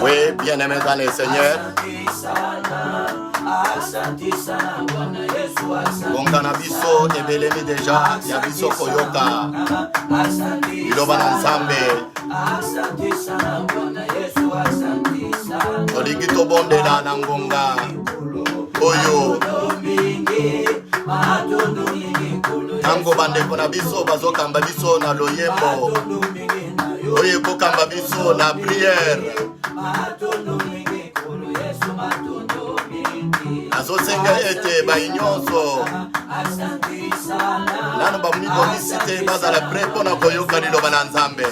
Oui, bien-aimés dans les Seigneurs. Bongana biso ebelemi deja ya biso koyoka iloba na Nzambe. Tolingi tobondela na ngonga oyo tango bandeko na biso bazokamba biso na loyembo oyo kokamba biso na priere. Azosenga ete bayinyonso nano bamibomisi te bazala pre mpo na koyoka liloba na Nzambe.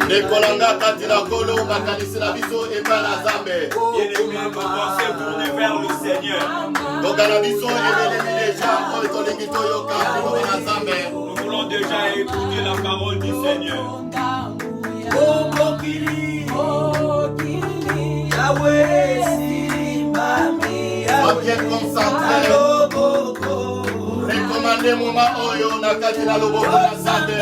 Nekolanga katina kolo makanisi na biso eba na Nzambe. Bien-aimés, nos pensées tournées vers le Seigneur. Tokana biso ebelemi deja oyo tolingi toyoka liloba na Nzambe. Nous voulons déjà écouter la parole du Seigneur. Sois bien concentré. Recommandez moment oyo na katina loboko na Nzambe.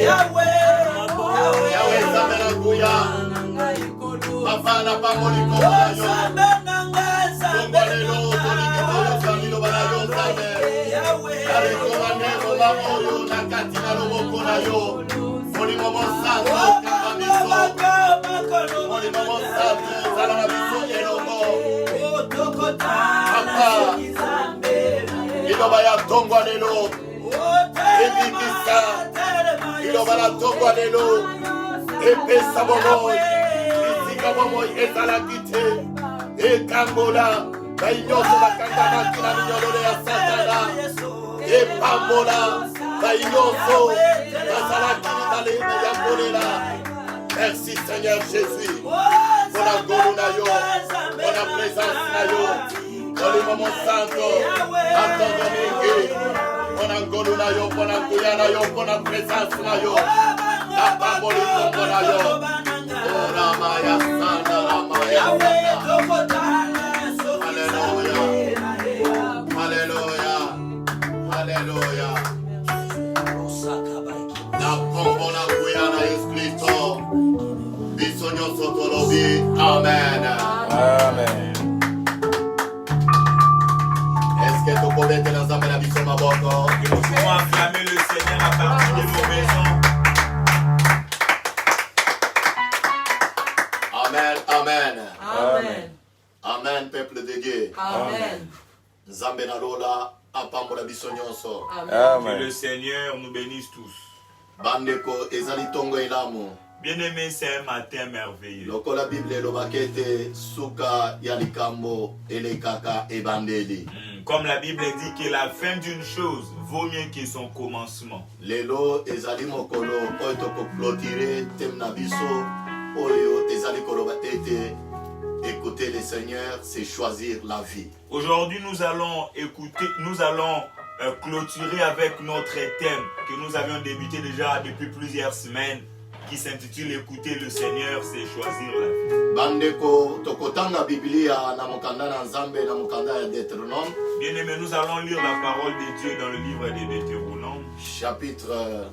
Yahweh Nzambe na nguya bafana pamboli kombo na yo kombo lelo tolingi toyoka liloba na yo Nzambe. Arekomande moma oyo na kati na loboko na yo molimo mosantu kamba biso molimo mosantu zala na biso elongo papa liloba ya tongwa lelo ebikisa liloba na tongwa lelo epesa bomoi bisika bomoi ezalaki te ekangola bayinyonso bakanganaki na minyololo ya satana epambola bayinyonso bazalaki mibaleme ya kolela. Merci Seigneur Jésus pour la ngolu na yo, pour la présence na yo molimo mosanto atongo mingi mpona ngolu na yo, mpona nguya na yo, mpona présence na yo napamboli kombo na yo mpona maya sana na maya sana. Alléluia, Alléluia, Alléluia. Na kombo na nguya na Yesu Kristo biso nyonso tolobi amen. Amen. Est-ce que tu peux mettre dans un bénédiction ma bonne? Que nous pouvons acclamer le Seigneur à partir de nos maisons. Amen, amen. Amen. Amen, peuple de Dieu. Amen. Nzambe na lola apambola biso nyonso. Que le Seigneur nous bénisse tous. Bandeko ezali tongo elamu. Bien-aimé, c'est un matin merveilleux. Lokola Bible lobakete suka ya likambo elekaka ebandeli. Comme la Bible dit que la fin d'une chose vaut mieux que son commencement. Lelo ezali mokolo oyo tokoklotire tem na biso oyo ezali koloba ete écouter le Seigneur, c'est choisir la vie. Aujourd'hui, nous allons clôturer avec notre thème que nous avions débuté déjà depuis plusieurs semaines, qui s'intitule Écouter le Seigneur, c'est choisir la vie. Bandeko tokotanga Biblia na mokanda na Nzambe na mokanda ya Deutéronome. Bien-aimés, nous allons lire la parole de Dieu dans le livre de Deutéronome. Chapitre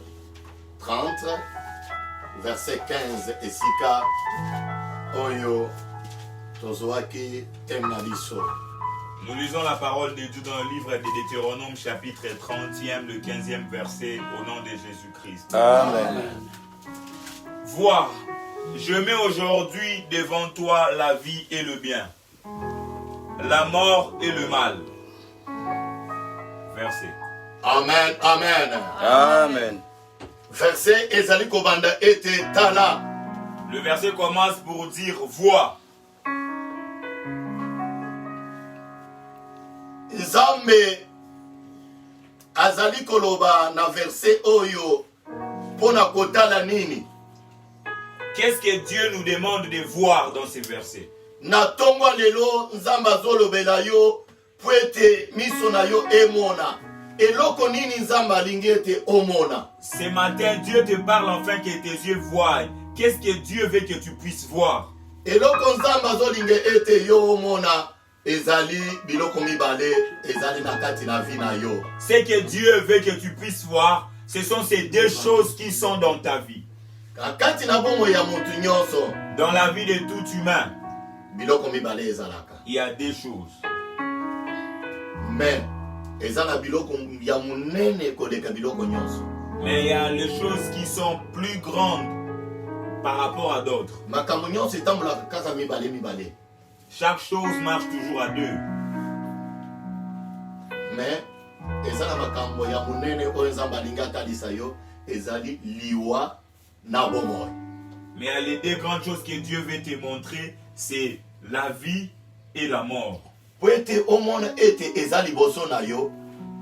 30, verset 15 et sika oyo tozoaki temna biso. Nous lisons la parole de Dieu dans le livre de Deutéronome, chapitre 30e, le 15e verset, au nom de Jésus-Christ. Amen. Vois, je mets aujourd'hui devant toi la vie et le bien, la mort et le mal. Verset. Amen, amen. Amen. Verset ezali kobanda ete tala. Le verset commence pour dire vois. Nzambe azali koloba na verset oyo pona kotala nini. Qu'est-ce que Dieu nous demande de voir dans ces versets? Na tongo lelo Nzambe azolobela yo po ete miso na yo emona. Eloko nini Nzambe alingi ete omona. Ce matin, Dieu te parle enfin que tes yeux voient. Qu'est-ce que Dieu veut que tu puisses voir? Eloko Nzambe azolingi ete yo omona ezali biloko mibale ezali na kati na vie na yo. Ce que Dieu veut que tu puisses voir, ce sont ces deux choses qui sont dans ta vie. Kati na bomo ya mutu nyonso. Dans la vie de tout humain, Biloko mibale ezalaka. il y a deux choses. Mais ezana biloko ya munene koleka biloko nyonso. Mais il y a les choses qui sont plus grandes par rapport à d'autres. Makambo nyonso etambolaka kaka mibale mibale. Chaque chose marche toujours à deux. Mais ezana makambo ya munene oyo Nzambe alingi atalisa yo ezali liwa na bomoi. Mais il y a les deux grandes choses que Dieu veut te montrer, c'est la vie et la mort. Po ete omona ete ezali boso na yo,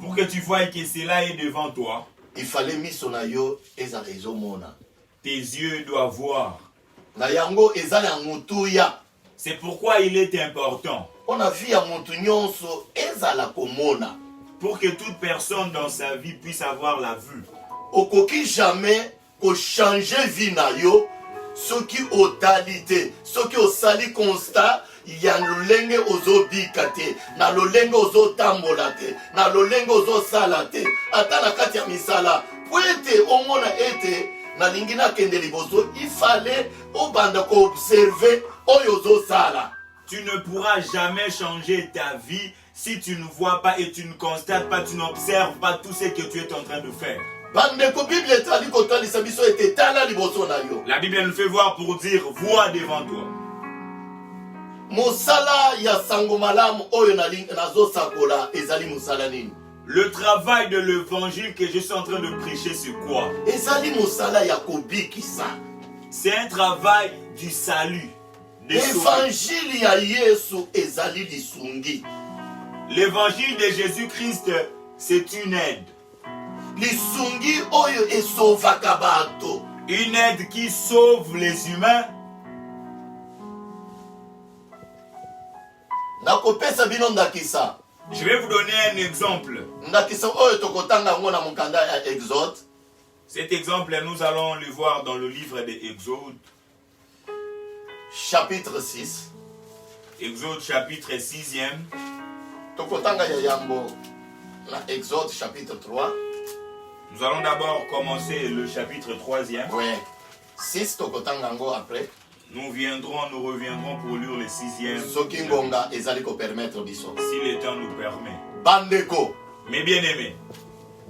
Pour que tu vois que cela est devant toi, il fallait miso na yo ezala ezomona. tes yeux doivent voir. Na yango ezali ya mutuya. C'est pourquoi il est important, Ona vi ya mutu nyonso ezala komona. pour que toute personne dans sa vie puisse avoir la vue. Okoki jamais ko changer vie na yo soki otali te, soki osali constat ya lolenge ozobika te, na lolenge ozotambola te, na lolenge ozosala te, ata na kati ya misala po ete omona ete nalingi nakende liboso, il fallait obanda ko observer oyo ozosala. Tu ne pourras jamais changer ta vie si tu ne vois pas et tu ne constates pas, tu n'observes pas tout ce que tu es en train de faire. Bandeko Bible etali kotalisa biso ete tala liboso na yo. La Bible nous fait voir pour dire, vois devant toi. Mosala ya sango malamu oyo nazosakola ezali mosala nini? Le travail de l'évangile que je suis en train de prêcher, c'est quoi? Ezali mosala ya kobikisa. C'est un travail du salut. des sauver. Évangile ya Yesu ezali lisungi. L'évangile de Jésus-Christ, c'est une aide. Lisungi oyo esovaka bato. Une aide qui sauve les humains. Nakopesa bino ndakisa. Je vais vous donner un exemple. Ndakisa oyo tokotanga yango na mokanda ya Exode. Cet exemple, nous allons le voir dans le livre de Exode. Chapitre 6. Exode chapitre 6e. Tokotanga ya yambo na Exode chapitre 3. Nous allons d'abord commencer le chapitre 3e. Oui. 6 tokotanga yango après. Nous reviendrons pour lire le 6e. Soki ngonga ezali ko permettre biso. Si le temps nous permet. Bandeko. Mes bien-aimés.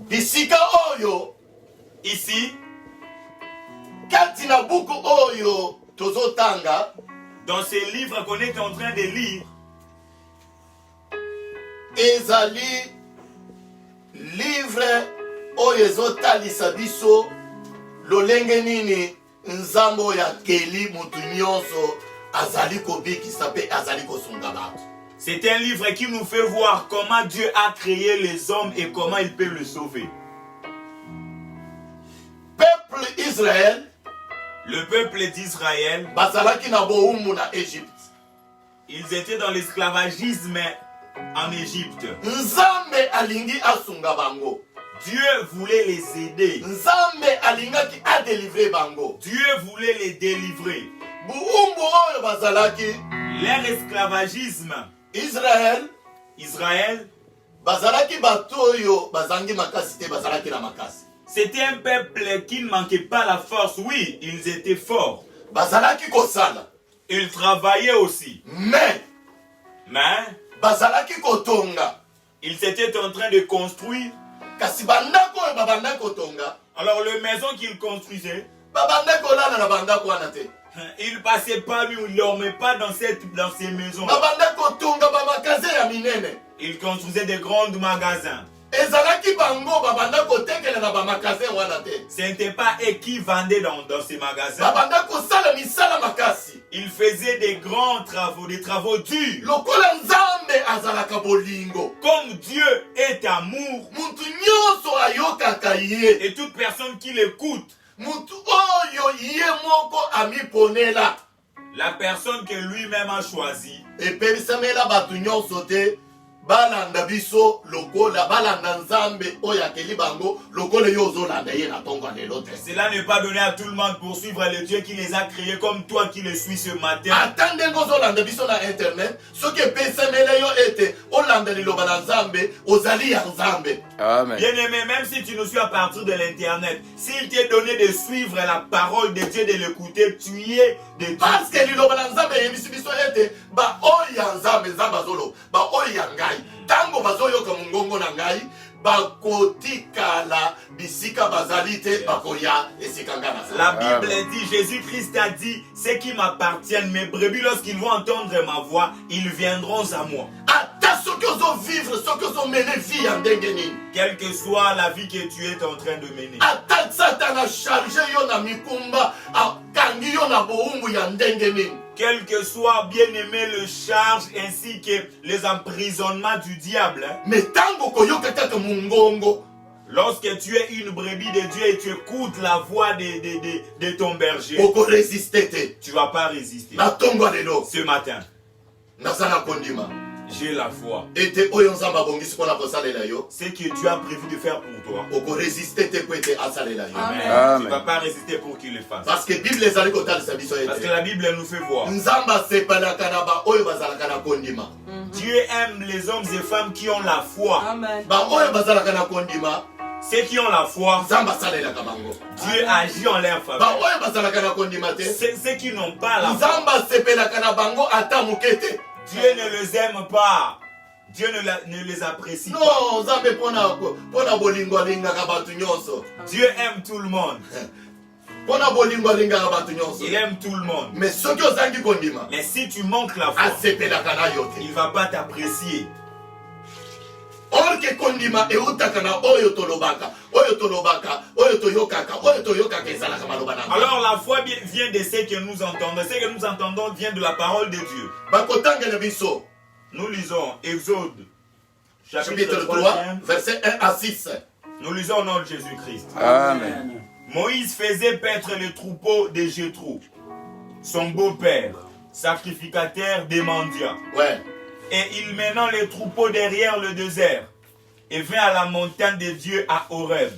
Bisika oyo. Ici, Kati na buku oyo tozotanga. dans ces livres qu'on est en train de lire, ezali livre oyo ezotalisa biso lolenge nini nzambo ya keli mutu nyonso azali kobikisa pe azali kosunga bato. C'est un livre qui nous fait voir comment Dieu a créé les hommes et comment il peut le sauver. Peuple Israël, le peuple d'Israël, bazalaki na boumbu na Égypte. Ils étaient dans l'esclavagisme en Égypte. Nzambe alingi asunga bango. Dieu voulait les aider. Nzambe alingaki a délivrer bango. Dieu voulait les délivrer. Boumbu oyo bazalaki. Leur esclavagisme. Israël. Bazalaki batoyo bazangi makasi te bazalaki na makasi. C'était un peuple qui ne manquait pas la force. Oui, ils étaient forts. Bazalaki kosala. Ils travaillaient aussi. Mais bazalaki kotonga. Ils étaient en train de construire. Kasi bandako babanda kotonga. Alors les maisons qu'ils construisaient, babanda kolala na bandako wana te. Ils passaient pas lui, ils ne dormaient pas dans ces maisons. Babanda kotonga ba magasin ya minene. Ils construisaient des grands magasins. Ce n'était pas eux qui vendaient dans ces magasins. Ils faisaient des grands travaux, des travaux durs. Comme Dieu est amour, et toute personne qui l'écoute, la personne que lui-même a choisie, balanda biso lokola balanda nzambe oyakeli bango lokola yozolanda ye na tongo lelo te. Cela n'est pas donné à tout le monde pour suivre les dieux qui les a créés comme toi qui les suis ce matin. Attendez ngozolanda biso na internet soki pesemele yo ete olanda liloba na nzambe ozali ya nzambe. Amen. Bien-aimé, même si tu nous suis à partir de l'internet, s'il t'est donné de suivre la parole de Dieu, de l'écouter, tu es de Dieu. Parce que liloba na nzambe yemisi biso ete ba oya nzambe nzamba zolo ba oya ngai. Tango bazoyoka mungongo na ngai bakotikala bisika bazalite bakoya esika ngana. La Bible dit, Jésus-Christ a dit, ceux qui m'appartiennent, mes brebis, lorsqu'ils vont entendre ma voix, ils viendront à moi. Quelle que soit la vie que tu es en train de mener. Quel que soit, bien-aimé, le charge ainsi que les emprisonnements du diable. Lorsque tu es une brebis de Dieu et tu écoutes la voix de ton berger, tu ne vas pas résister. Ce matin, j'ai la foi. Ce que tu as prévu de faire pour toi, Amen. Tu ne vas pas résister pour qu'il le fasse. Parce que la Bible nous fait voir. Dieu aime les hommes et femmes qui ont la foi. Amen. Ceux qui ont la foi, Dieu agit en leur faveur. Ceux qui n'ont pas la foi, Dieu ne les aime pas. Dieu ne les apprécie pas. Dieu aime tout le monde. Il aime tout le monde. Mais si tu manques la foi, il ne va pas t'apprécier. Or que kondima eutaka na oyo tolobaka alors la foi vient de ce que nous entendons. Ce que nous entendons vient de la parole de Dieu. Nous lisons Exode chapitre 3 verset 1 à 6. Nous lisons au nom de Jésus-Christ. Amen. Moïse faisait paître le troupeau de Jéthro, son beau-père, sacrificateur des mendiants. Ouais. Et il menant les troupeaux derrière le désert, et vint à la montagne de Dieu à Horeb.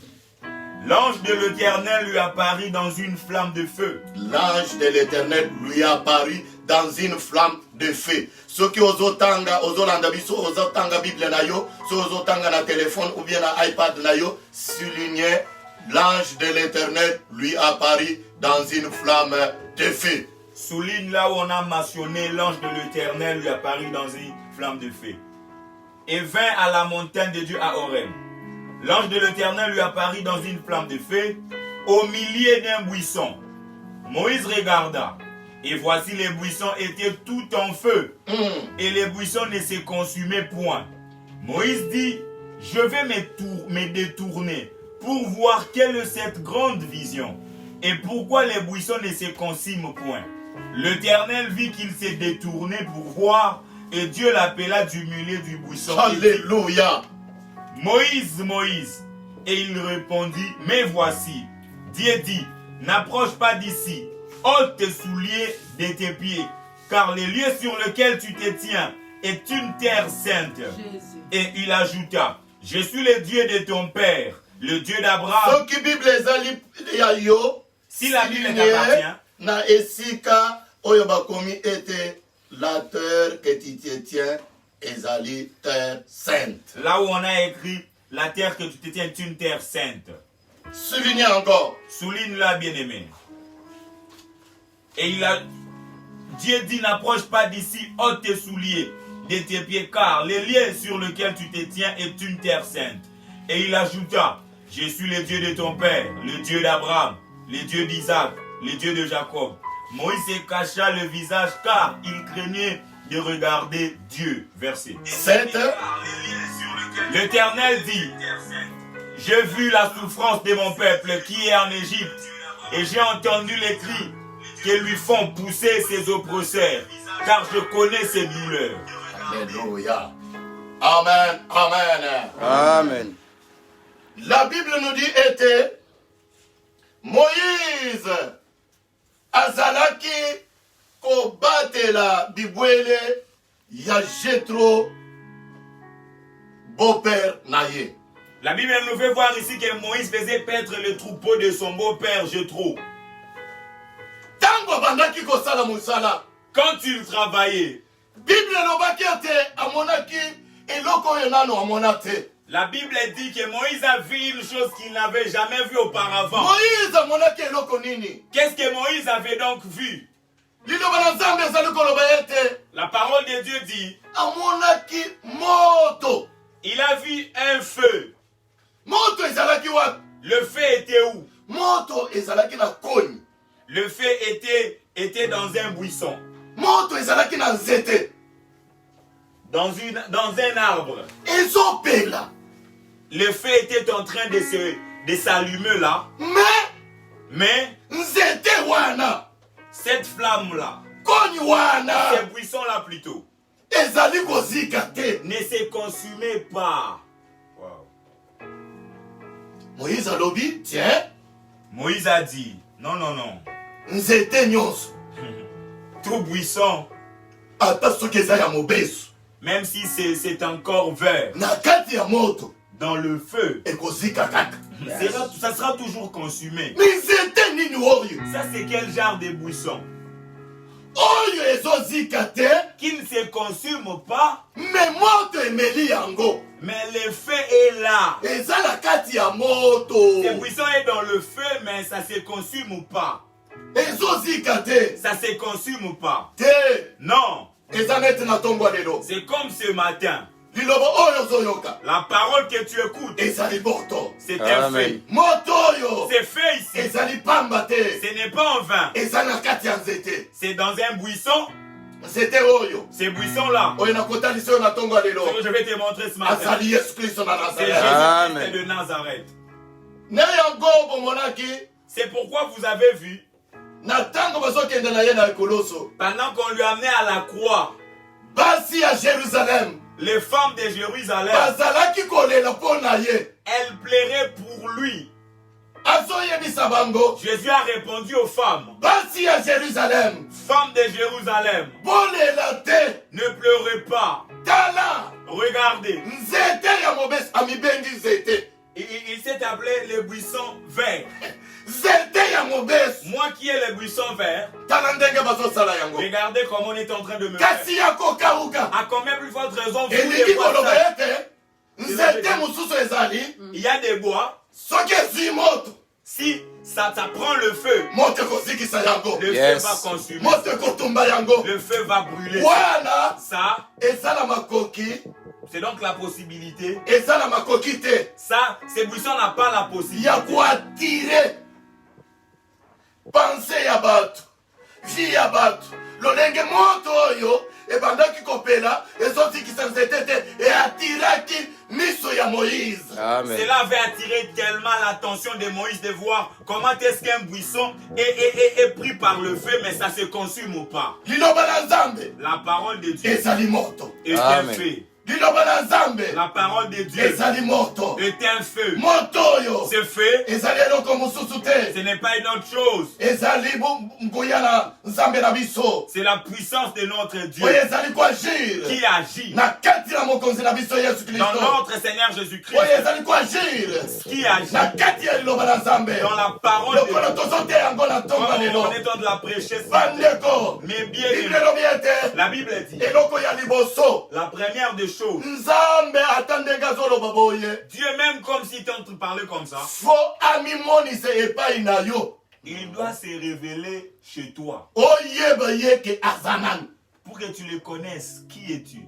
L'ange de l'Éternel lui apparut dans une flamme de feu. L'ange de l'Éternel lui apparut dans une flamme de feu. Ceux qui ozotanga, ozolanda biso, ozotanga Bible na yo, ceux ozotanga na téléphone ou bien na iPad na yo, soulignez, l'ange de l'Éternel lui apparut dans une flamme de feu. Souligne là où on a mentionné l'ange de l'Éternel lui apparut dans une flamme de feu. Et vint à la montagne de Dieu à Horeb. L'ange de l'Éternel lui apparut dans une flamme de feu au milieu d'un buisson. Moïse regarda, et voici les buissons étaient tout en feu, et les buissons ne se consumaient point. Moïse dit, je vais me détourner pour voir quelle est cette grande vision. Et pourquoi les buissons ne se consument point? L'Éternel vit qu'il s'est détourné pour voir, et Dieu l'appela du milieu du buisson. Alléluia. Moïse, Moïse. Et il répondit, mais voici. Dieu dit, n'approche pas d'ici, ôte tes souliers de tes pieds, car le lieu sur lequel tu te tiens est une terre sainte. Jésus. Et il ajouta, je suis le Dieu de ton père, le Dieu d'Abraham. Si la Bible t'appartient, na esika oyo bakomi ete la terre que tu te tiens ezali terre sainte. là où on a écrit, la terre que tu te tiens est une terre sainte. Soulignez encore. Souligne-la, bien-aimé. Et Dieu dit, n'approche pas d'ici, ôte tes souliers de tes pieds, car le lieu sur lequel tu te tiens est une terre sainte. Et il ajouta, je suis le Dieu de ton père, le Dieu d'Abraham, le Dieu d'Isaac, le Dieu de Jacob. Moïse se cacha le visage car il craignait de regarder Dieu. Verset 7. L'Éternel dit, j'ai vu la souffrance de mon peuple qui est en Égypte, et j'ai entendu les cris que lui font pousser ses oppresseurs, car je connais ses douleurs. Alléluia. Amen. Amen. Amen. La Bible nous dit était Moïse azalaki kobatela bibwele ya Jethro beau-père naye. La Bible nous fait voir ici que Moïse faisait paître le troupeau de son beau-père Jethro. Tango bandaki kosala musala. Quand il travaillait, Bible lobaki ate amonaki eloko oyo nano amona te. la Bible dit que Moïse a vu une chose qu'il n'avait jamais vue auparavant. Moïse amonaki eloko nini? Qu'est-ce que Moïse avait donc vu? Liloba na Nzambe ezali koloba ete La parole de Dieu dit, amonaki moto. il a vu un feu. Moto ezalaki wapi? Le feu était où? Moto ezalaki na koni. Le feu était dans un buisson, Moto ezalaki na nzete. dans un arbre. Ezopela. Le feu était en train de s'allumer là, mais Nzete wana. cette flamme-là, Koni wana. ce buisson-là plutôt, Ezali kozika te. ne se consumait pas. Moïse alobi, tiens, Moïse a dit, non, non, non, nzete nyonso. tout buisson, Ata soki eza ya mobesu. même si c'est encore vert, Na kati ya moto. dans le feu, Ekozika kaka. ça sera toujours consumé. Mais nzete nini oyo? Ça, c'est quel genre de buisson? Oyo ezozika te. Qui ne se consume pas, Mais moto emeli yango. mais le feu est là. Eza na kati ya moto. Ce buisson est dans le feu, mais ça se consume pas. Ezozika te. Ça se consume pas. Te. Non, Eza neti na tongo lelo. c'est comme ce matin. Lilobo oyo ozoyoka. La parole que tu écoutes, Ezali moto. c'est un Amen. feu. Moto oyo. C'est fait ici. Ezali pamba te. Ce n'est pas en vain. Eza na kati ya nzete. C'est dans un buisson. Nzete oyo. Ces buissons-là, Oyo nakotalisa oyo na tongo lelo. ce que je vais te montrer ce matin, Azali Yesu Kristo na c'est Nazareth. Amen. Jésus-Christ de Nazareth. Ne yango bomonaki. C'est pourquoi vous avez vu, Na tango bazokende na ye na ekoloso. pendant qu'on lui amenait à la croix, Basi ya Jérusalem. les femmes de Jérusalem, Bazalaki kolela mpo na ye. elles pleuraient pour lui. Azoyebisa bango. Jésus a répondu aux femmes, Basi ya Jérusalem. femmes de Jérusalem, Bolela te. ne pleurez pas. Tala. Regardez, Nzete ya mobesu amibengi nzete. il s'est appelé le buisson vert. Nzete ya mobesu. Moi qui ai le buisson vert, Tala ndenge bazosala yango. regardez comment on est en train de me faire. Kasi ya kokauka. À combien plus forte raison vous Elingi les voyez koloba ça? ete. Nzete mosusu ezali. Il y a des bois, Soki ezwi moto. si ça prend le feu, Moto ekozikisa yango. le Yes. feu va consumer. Moto ekotumba yango. Le feu va brûler. Wana Ça, eza na makoki. c'est donc la possibilité. Eza na makoki te. Ça, ces buissons n'ont pas la Ya possibilité koatire. Pense ya bato. via bato lolenge moto oyo ebandaki kopela ezotikisa nzete te eatiraki miso ya Moïse. Amen. Cela avait attiré tellement l'attention de Moïse de voir comment est-ce qu'un buisson est pris par le feu, mais ça se consume ou pas. Liloba na Nzambe La parole de Dieu ezali moto. est un Amen. feu. Liloba na Nzambe La parole de Dieu ezali moto. est un feu. Moto oyo Ce feu, ezali eloko mosusu te. ce n'est pas une autre chose. Ezali nguya na Nzambe na biso. C'est la puissance de notre Dieu Oyo ezali kuagir qui agit na kati na mokonzi na biso Yesu dans Kristo. notre Seigneur Jésus-Christ, Oyo ezali kuagir qui agit na kati ya liloba na Nzambe. dans la parole de Lokolo Dieu. tozote yango na ntongo Comme lelo. on est en train de la prêcher, Bandeko mais bien Bible aimé, elobi ete la Bible dit, eloko ya liboso la première des choses, Nzambe ata ndenge azoloba boye Dieu même comme s'il était en train de parler comme ça, fo amimonise epai na yo il doit se révéler chez toi oyeba ye ke aza nani. pour que tu le connaisses. Qui es-tu?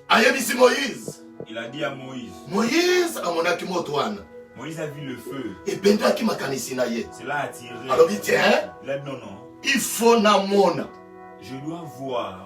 Ayebisi Moïse. Il a dit à Moïse. Moïse amonaki moto wana Moïse a vu le feu. ebendaki makanisi na ye Cela a attiré. alobi tiens Il a dit non, non. il faut namona Je dois voir.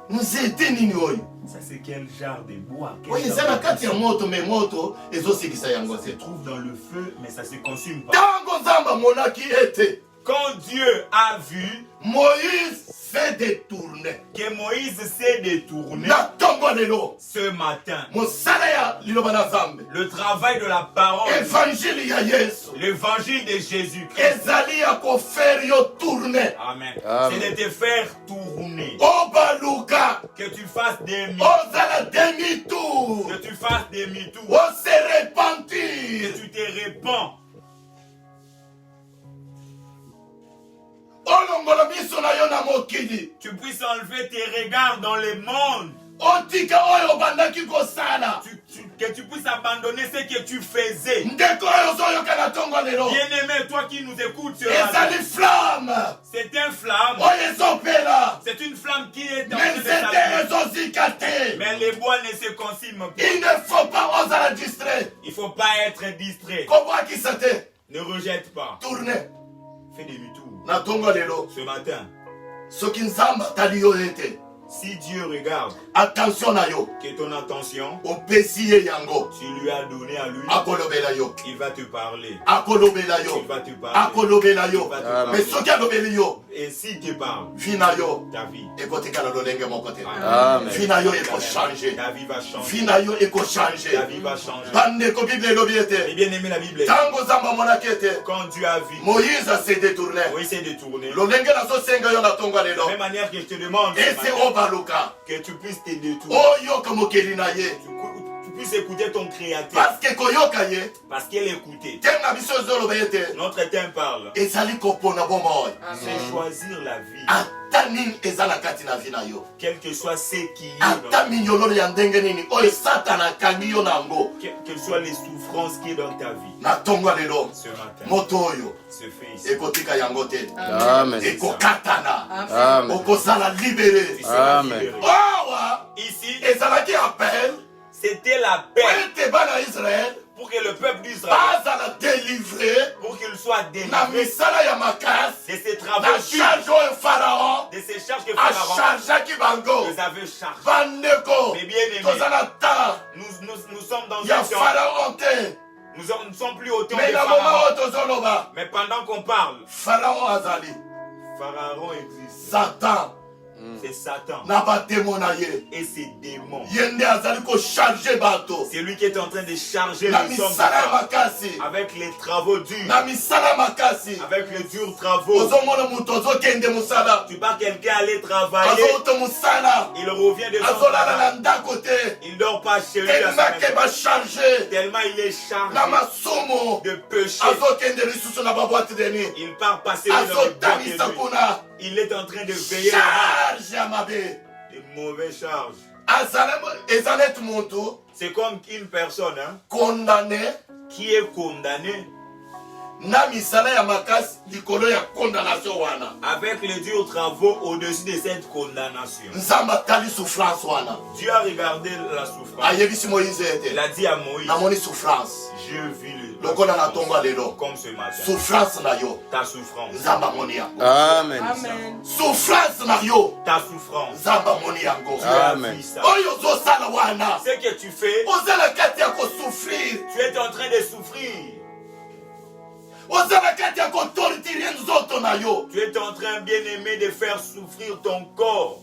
nzete nini oyo Ça, c'est quel genre de bois? Quel oyo genre eza na de kati ya buisson moto me moto ezosikisa yango se te. trouve dans le feu, mais ça ne se consume pas. Ntango Nzambe amonaki ete Quand Dieu a vu Moïse fait détourner que Moïse s'est détourné na ntongo lelo ce matin, mosala ya liloba na Nzambe le travail de la parole, évangile ya Yesu l'évangile de Jésus-Christ, ezali ya kofaire yo tourner Amen, Amen. c'est de te faire tourner, obaluka que tu fasses demi, ozala demi-tour que tu fasses demi-tour, ose que repentir tu te répands, olongola miso na yo na mokili tu puisses enlever tes regards dans le monde, otika oyo obandaki kosala que tu puisses abandonner ce que tu faisais. ndeko oyo ozoyoka na ntongo lelo Bien-aimé, toi qui nous écoutes ce matin, ezali flamme c'est un flamme, oyo ezopela c'est une flamme qui est en me train de nzete s'allumer. ezozika te. Mais les bois ne se consument pas. Il ne faut pas ozala distrait Il ne faut pas être distrait. kobwakisa te Ne rejette pas. tourne Fais demi-tour. na ntongo lelo Ce matin, soki Nzambe atali yo ete si Dieu regarde attention na yo que ton attention, opesi ye yango tu lui as donné à lui, akolobela yo il va te parler. akolobela Il yo va te parler. akolobela Il yo va te Amen. me parler. soki alobeli yo Et s'il te parle, vi na yo ta vie, ekotikala lolenge moko te Amen. vi na yo ekochange ta vie va changer. vi na yo ekochange Ta vie va changer. bandeko bible elobi Et ete bien aimé, la Bible dit, ntango Nzambe amonaki ete quand Dieu a vu, moïse ase détourne Moïse s'est détourné. De lolenge nazosenga yo na ntongo ya la lelo même manière que je te demande ce ese matin, obaluka que tu puisses te détourner, oyoka mokeli na ye tu puisses écouter ton Créateur, parce que koyoka ye parce qu'il écoutait. tenge na biso ezoloba ete Notre thème parle, ezali kopona bomoi c'est choisir la vie, ata nini eza na kati na vi na yo quel que soit ce qui est, dans ata minyololo ya ndenge nini oyo satana akangi yo na yango quelles soient les souffrances qui est dans ta vie. na ntongo ya lelo Ce matin, moto oyo ce fait ici, ekotika yango te Amen. ekokatana Amen. okozala libere tu seras Amen. libéré. awa Ici, ezalaki appel c'était la po paix ete bana israel pour que le peuple d'Israël, bazala délivre pour qu'il soit na délivré misala ya makasi de ces na travaux durs, charge oyo pharaon de ces charges que Pharaon achargeaki bango nous avait chargées. bandeko Mais bien aimé, toza na temps nous sommes dans ya un temps, pharaon te nous ne sommes plus au temps me de na moma Pharaon. oyo tozoloba Mais pendant qu'on parle, pharaon azali Pharaon existe. satan C'est Satan na batemo na ye et ses démons. ye nde azali kocharge bato C'est lui qui est en train de charger na les hommes misala ya de makasi avec les travaux durs, na misala ya makasi avec les durs travaux. ozomona moto azokende mosala Tu vois quelqu'un aller travailler, azouta mosala il revient de son azolala na travail, ndako te il dort pas chez lui à sa telemake maison. bacharge Tellement il est na chargé masumu de péché. azokende lisusu na babwate deni Il part passer dans les boîtes de azotangisa nuit. kuna Il est en train de veiller là-bas. charge ya mabe Des mauvaises charges. eza neti moto C'est comme une personne hein, condamné qui est condamnée na misala ya makasi likolo ya condamnation wana. Avec les durs travaux au-dessus de cette condamnation. Nzamba tali souffrance wana. Dieu a regardé la souffrance. Ayebisi Moïse ete. Il a dit à Moïse, Na moni souffrance. je vis Lokola na tonga lelo. comme ce matin. Souffrance na yo. Ta souffrance. Nzamba moni yango. Amen. Amen. Souffrance na yo. Ta souffrance. Nzamba moni yango. Tu as Amen. vu ça. Oyo zo sala wana. Ce que tu fais, Ozala kati ya ko souffrir. tu es en train de souffrir. Ozala kati ya ko torturer nzoto na yo. Tu es en train, bien aimé, de faire souffrir ton corps.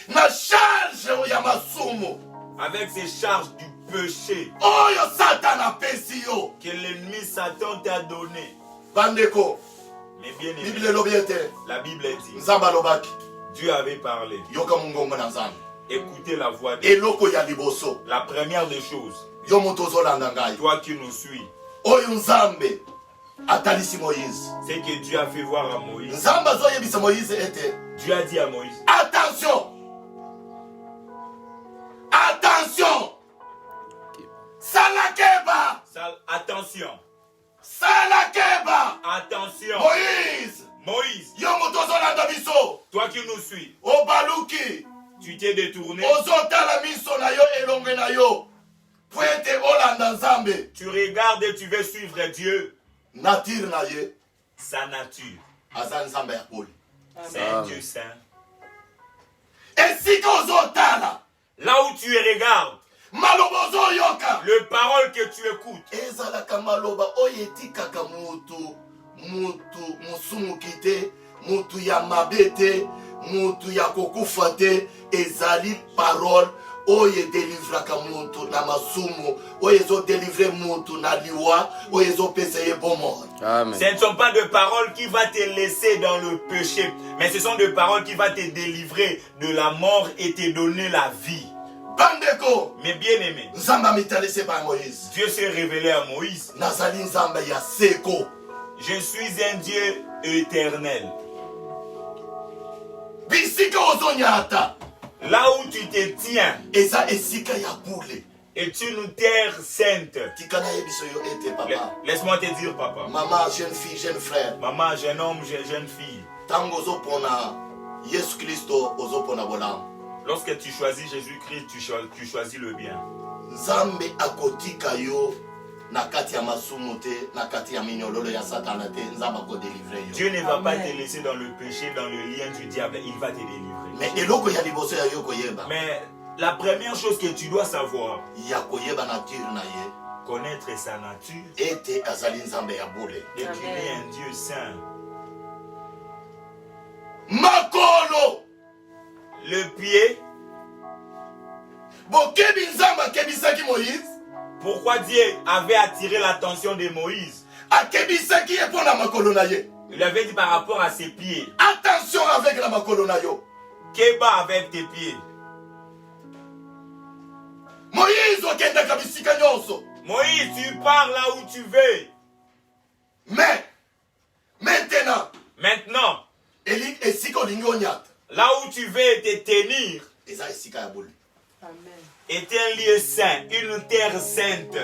Na charge ya masumu. Avec ces charges du péché Oyo Satan apesi yo. que l'ennemi Satan t'a donné. Bandeko. Mais bien aimé, Bible lobi ete. la Bible dit, Nzamba lobaki. Dieu avait parlé. Yoka mungongo na nzambe. Écoutez la voix de Dieu. Eloko ya liboso. La première des choses, Yo moto ozolanda ngai. toi qui nous suis, Oyo nzambe atalisi Moïse. c'est que Dieu a fait voir à Moïse. Nzambe azoyebisa Moïse ete. Dieu a dit à Moïse, Attention. Attention. Salakeba. attention, Salakeba. attention, Moïse. Moïse, Yo moto ozolanda biso. toi qui nous suis, Obaluki. tu t'es détourné, Ozotala miso na yo elonge na yo. Pwete olanda nzambe. tu regardes et tu veux suivre Dieu, Nature na ye. sa nature. Aza nzambe ya poli. C'est un Dieu saint. Esika ozotala. Là où tu regardes, Maloba ozoyoka. le parole que tu écoutes, Ezalaka maloba oyo etikaka mutu musumuki te, mutu ya mabe te, mutu ya kokufa te. Ezali parole oyo edelivraka mutu na masumu, oyo ezodelivre mutu na liwa, oyo ezopesa ye bomoi. Amen. ce ne sont pas des paroles qui vont te laisser dans le péché, mais ce sont des paroles qui vont te délivrer de la mort et te donner la vie. Bandeko, Mais bien aimé, nzambe amitalisi pa Moïse. Dieu s'est révélé à Moïse. Nazali nzambe ya seko. Je suis un Dieu éternel. Bisika ozonyata. Là où tu te tiens, Eza esika ya bule. est une terre sainte. Tikana yebiso yo ete papa. Laisse-moi te dire, papa. Maman, jeune fille, jeune frère. Maman, jeune homme, jeune fille. Tango ozopona Yesu Kristo ozopona bolamu. Lorsque tu choisis Jésus-Christ, tu choisis le bien. Nzambe akotika yo na kati ya masumu te, na kati ya minyololo ya satana te. Nzambe akodelivre yo. Dieu ne va pas Amen. te laisser dans le péché, dans le lien du diable. Il va te délivrer. Mais eloko ya liboso ya yo koyeba. Mais la première chose que tu dois savoir, Ya koyeba nature na ye. connaître sa nature, Ete azali nzambe ya bule. et qu'il Amen. est un Dieu saint. Makolo. Le pied, Bokebi nzambe akebisaki Moïse. pourquoi Dieu avait attiré l'attention de Moïse? Akebisaki ye pona makolo na ye. Il avait dit par rapport à ses pieds. Attention avec la makolo na yo. Qu'est-ce avec tes pieds? Moïse okendaka bisika nyonso. Moïse, tu pars là où tu veux. Mais maintenant, Maintenant, esika olingi onyata. là où tu veux te tenir, Eza esika ya bule. Amen. est un lieu saint, une terre sainte.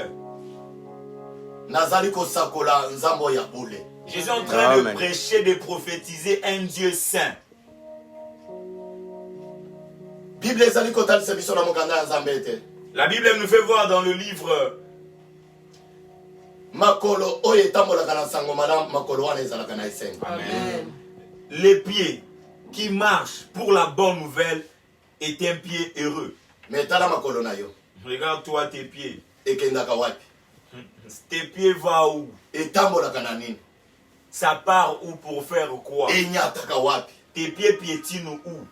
Nazali kosakola nzambo ya bule. Je suis en train Amen. de prêcher, de prophétiser un Dieu saint. Bible ezali kotalisa biso na mokanda ya nzambe ete. La Bible nous fait voir dans le livre Makolo oyo etambolaka na sango malamu, makolo wana ezalaka na esengo. Amen. les pieds qui marchent pour la bonne nouvelle est un pied heureux. Mais tala makolo na yo. Regarde-toi tes pieds. Ekendaka wapi? Tes pieds vont où? Etambolaka na nini? Ça part où pour faire quoi? Enyataka wapi? Tes pieds piétinent où?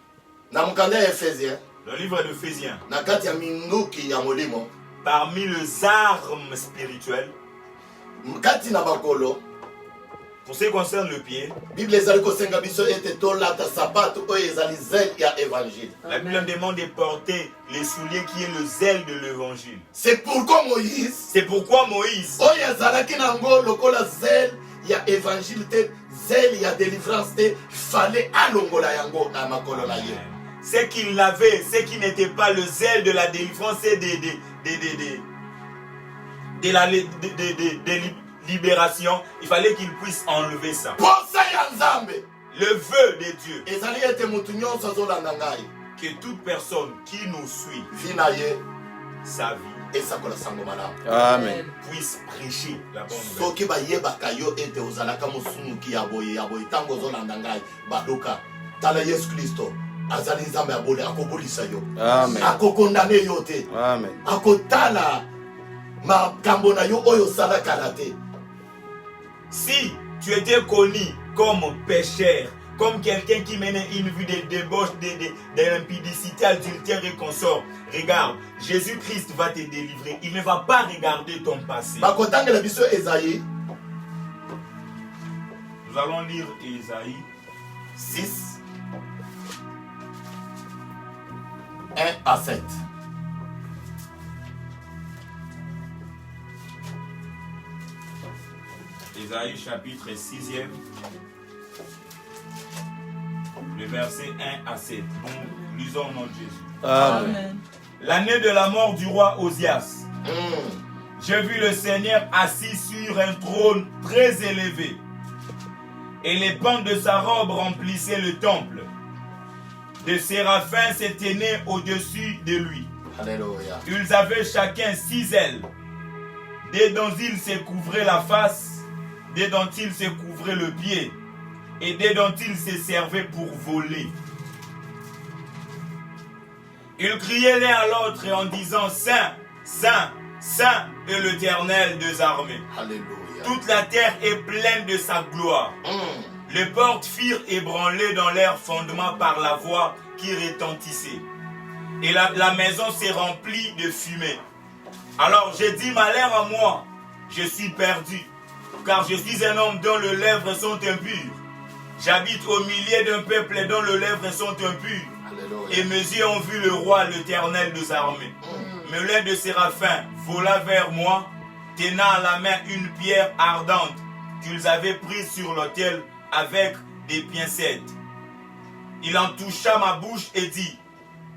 Na mokanda ya Efesien, Le livre d'Éphésiens. na kati ya minduki ya molimo, Parmi les armes spirituelles, kati na makolo, pour ce qui concerne le pied, Bible ezali kosenga biso ete tolata sapato oyo ezali zèle ya évangile. la Bible demande de porter les souliers qui est le zèle de l'évangile. C'est pourquoi Moïse C'est pourquoi Moïse, oyo ezalaki nango lokola zèle ya évangile te, zèle ya délivrance te, fallait alongola yango na makolo na ye. ce qu'il avait, ce qui n'était pas le zèle de la délivrance et libération, il fallait qu'il puisse enlever ça. Posa ya Nzambe. Le vœu de Dieu, Ezali ete mutu nyonso azolanda ngai. que toute personne qui nous suit, Vi na ye sa vie, esakola sango malamu. Amen. puisse prêcher la bonne nouvelle. Soki bayebaka yo ete ozalaka mosunuki ya boye ntango ozolanda ngai badoka tala Yesu Kristo azali Nzambe abole akobolisa yo. Amen. Akokondane yo te. Amen. Akotala makambo na yo oyo osalaka na te. Si tu étais connu comme pécheur, comme quelqu'un qui menait une vie de débauche, d'impudicité, adultère et consort, regarde, Jésus-Christ va te délivrer. Il ne va pas regarder ton passé. Bakotangela biso Esaïe Nous allons lire Ésaïe 6 1 à 7. Ésaïe chapitre 6e, le verset 1 à 7. Bon, lisons au nom de Jésus. Amen. L'année de la mort du roi Osias, j'ai vu le Seigneur assis sur un trône très élevé, et les pans de sa robe remplissaient le temple. Des séraphins se tenaient au-dessus de lui. Alléluia. Ils avaient chacun 6 ailes. Des dont ils se couvraient la face, des dont ils se couvraient le pied, et des dont ils se servaient pour voler. Ils criaient l'un à l'autre en disant: Saint, Saint, Saint est l'Éternel des armées. Alléluia. Toute la terre est pleine de sa gloire. Les portes firent ébranler dans leurs fondements par la voix qui retentissait. Et la maison s'est remplie de fumée. Alors j'ai dit: malheur à moi, je suis perdu, car je suis un homme dont les lèvres sont impures. J'habite au milieu d'un peuple dont les lèvres sont impures. Alléluia. Et mes yeux ont vu le roi, l'Éternel des armées. Mais l'un de séraphins vola vers moi, tenant à la main une pierre ardente qu'ils avaient prise sur l'autel avec des pincettes. Il en toucha ma bouche et dit: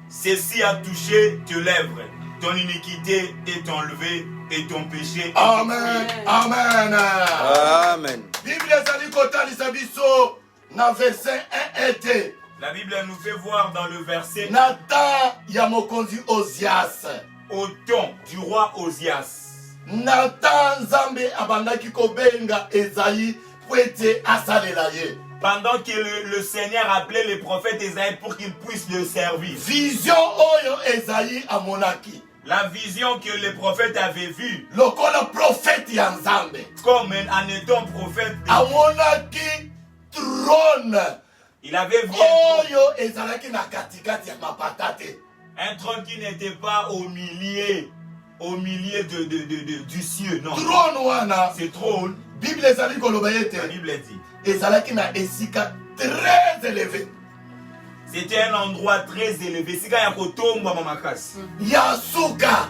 ceci a touché tes lèvres. Ton iniquité est enlevée et ton péché est Amen. Amen. Amen. Bible ezali kotalisa biso na verset 1 et 2. La Bible nous fait voir dans le verset Na temps ya mokonzi Osias. au temps du roi Osias. Na temps Nzambe abandaki kobenga Esaïe po ete asalela ye. Pendant que le Seigneur appelait les prophètes Esaïe pour qu'ils puissent le servir. Vision oyo Esaïe amonaki. La vision que les prophètes avaient vue, Lokola prophète ya Nzambe. comme en étant prophète, Amonaki trône. il avait vu Oyo ezalaki na katikati ya mapata te. un trône qui n'était pas au milieu du ciel. Non, Trône wana. ce trône, Bible ezali koloba la ete Bible dit, ezalaki na esika très élevé. c'était un endroit très élevé. Sika ya kotomba mamakasi. Ya suka.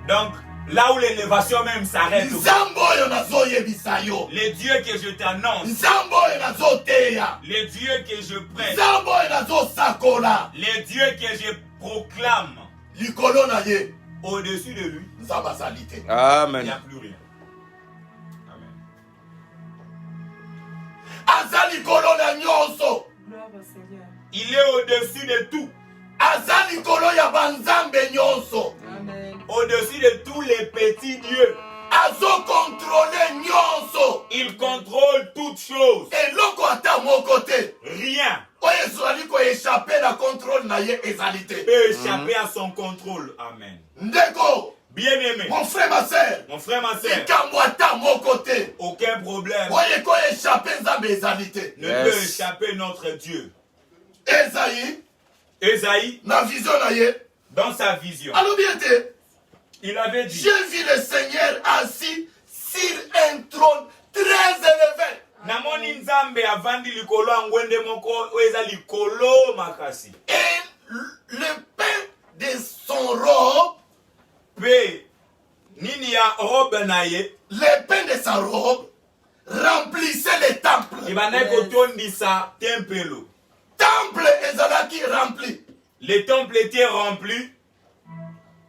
Donc, là où l'élévation même s'arrête. Nzambe oyo nazoyebisa yo. Les dieux que je t'annonce, Nzambe oyo nazoteya. les dieux que je prête, Nzambe oyo nazosakola. les dieux que je proclame, Likolo na ye. au-dessus de lui, Nzambe azali te. il n'y Amen. a plus rien. Amen. Aza likolo na nyonso. Gloire au Seigneur. Il est au-dessus de tout, Aza likolo ya banzambe nyonso. Amen. au-dessus de tous les petits dieux. Azo contrôler nyonso. Il contrôle toutes choses. Eloko ata moko te. Rien Oyo ezali ko échapper na contrôle na ye ezali te. peut échapper à son contrôle. Amen. Ndeko, Bien-aimé, mon frère, ma soeur. mon frère, ma soeur, Likambo ata moko te. aucun problème Oyo ko échapper nzambe ezali te. ne Yes. peut échapper notre Dieu. Esaïe, Ésaïe, na vision na ye. dans sa vision, Alobi ete. il avait dit: J'ai vu le Seigneur assis sur un trône très élevé. namoni nzambe avandi likolo ya ngwende moko oyo eza likolo makasi, Et le pain de son robe, mpe nini ya robe na ye le pain de sa robe remplissait le temple. ebandaki kotondisa tempelo. Temple ezalaki rempli. Le temple était rempli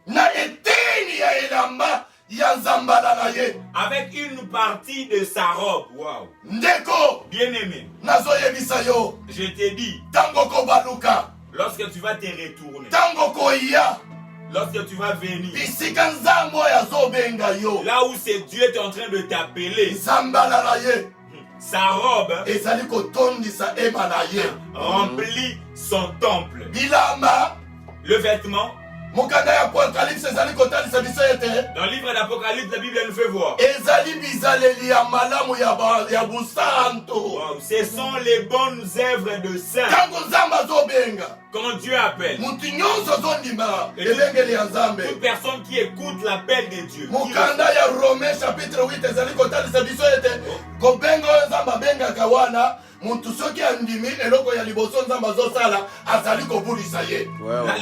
Na eteni ya elamba ya nzambala na ye. avec une partie de sa robe. Waouh. Ndeko, Bien-aimé, nazoyebisa yo, je t'ai dit, tango kobaluka, lorsque tu vas te retourner, tango koya, lorsque tu vas venir, bisika nzambe oyo azobenga yo, là où c'est Dieu est en train de t'appeler, nzambala na ye, sa robe ezali kotondisa ema na ye. remplit son temple. Bilamba, Le vêtement, mokanda ya apocalypse ezali kotalisa biso ete dans le livre d'Apocalypse, la Bible nous fait voir. ezali bizaleli ya malamu ya busanto. Wow, ce sont les bonnes œuvres de saints. Tango nzambe azobenga, Quand Dieu appelle, mutu nyonso azondima ebengeli ya nzambe. toute personne qui écoute l'appel de Dieu, qui Mokanda ya Rome chapitre 8 ezali kotalisa biso ete kobenga oyo nzambe abengaka wana mutu soki andimi eloko ya liboso nzambe azosala azali kobulisa ye.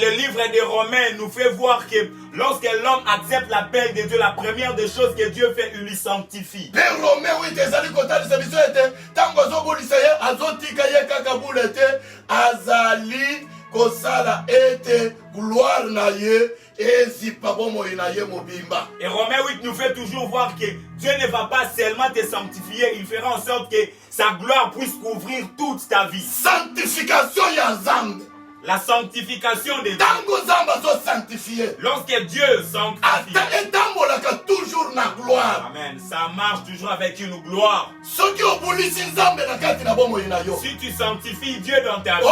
Le livre des Romains nous fait voir que lorsque l'homme accepte l'appel de Dieu, la première des choses que Dieu fait, il lui sanctifie. Pe Rome 8 ezali kotalisa biso ete tango azobulisa ye azotika ye kaka bule te, azali kosala ete gloire na ye ezipa bomoi na ye mobimba. Et Romains 8 nous fait toujours voir que Dieu ne va pas seulement te sanctifier, il fera en sorte que sa gloire puisse couvrir toute ta vie. Sanctification ya nzambe. La sanctification de Dieu. Tango nzambe azosanctifie, Lorsque Dieu sanctifie, ata etambolaka toujours na gloire. amen, ça marche toujours avec une gloire. Soki obulisi nzambe na kati na bomoi na yo, Si tu sanctifies Dieu dans ta vie,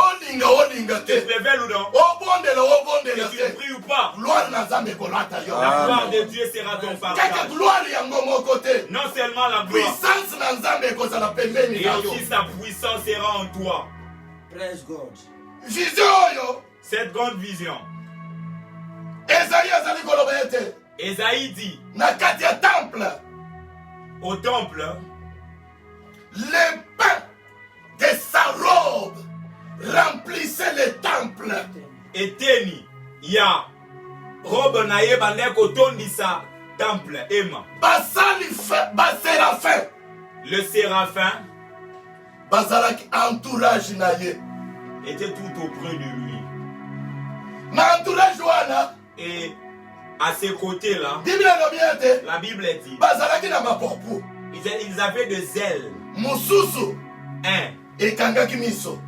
olinga tu te, te révèles ou non, obondela que tu te, pries ou pas, gloire na nzambe ekolata yo. la gloire de Dieu sera ton Kaka partage. gloire yango moko te, Non seulement la gloire, puissance na nzambe ekozala pembeni et na yo. aussi sa puissance sera en toi. Praise God. Vision oyo Cette grande vision, Esaïe azali koloba ete Ésaïe dit na kati ya temple au temple, le pain de sa robe remplissait le temple. eteni ya robe na ye bandeko kotondisa temple ema. Basali baséraphin Le séraphin bazalaki entourage na ye. était tout auprès de lui. Na entourage wana Et à ses côtés là, Bible elobi ete la Bible dit, bazalaki na mapopu ils avaient des ailes. mosusu Un, ekangaki miso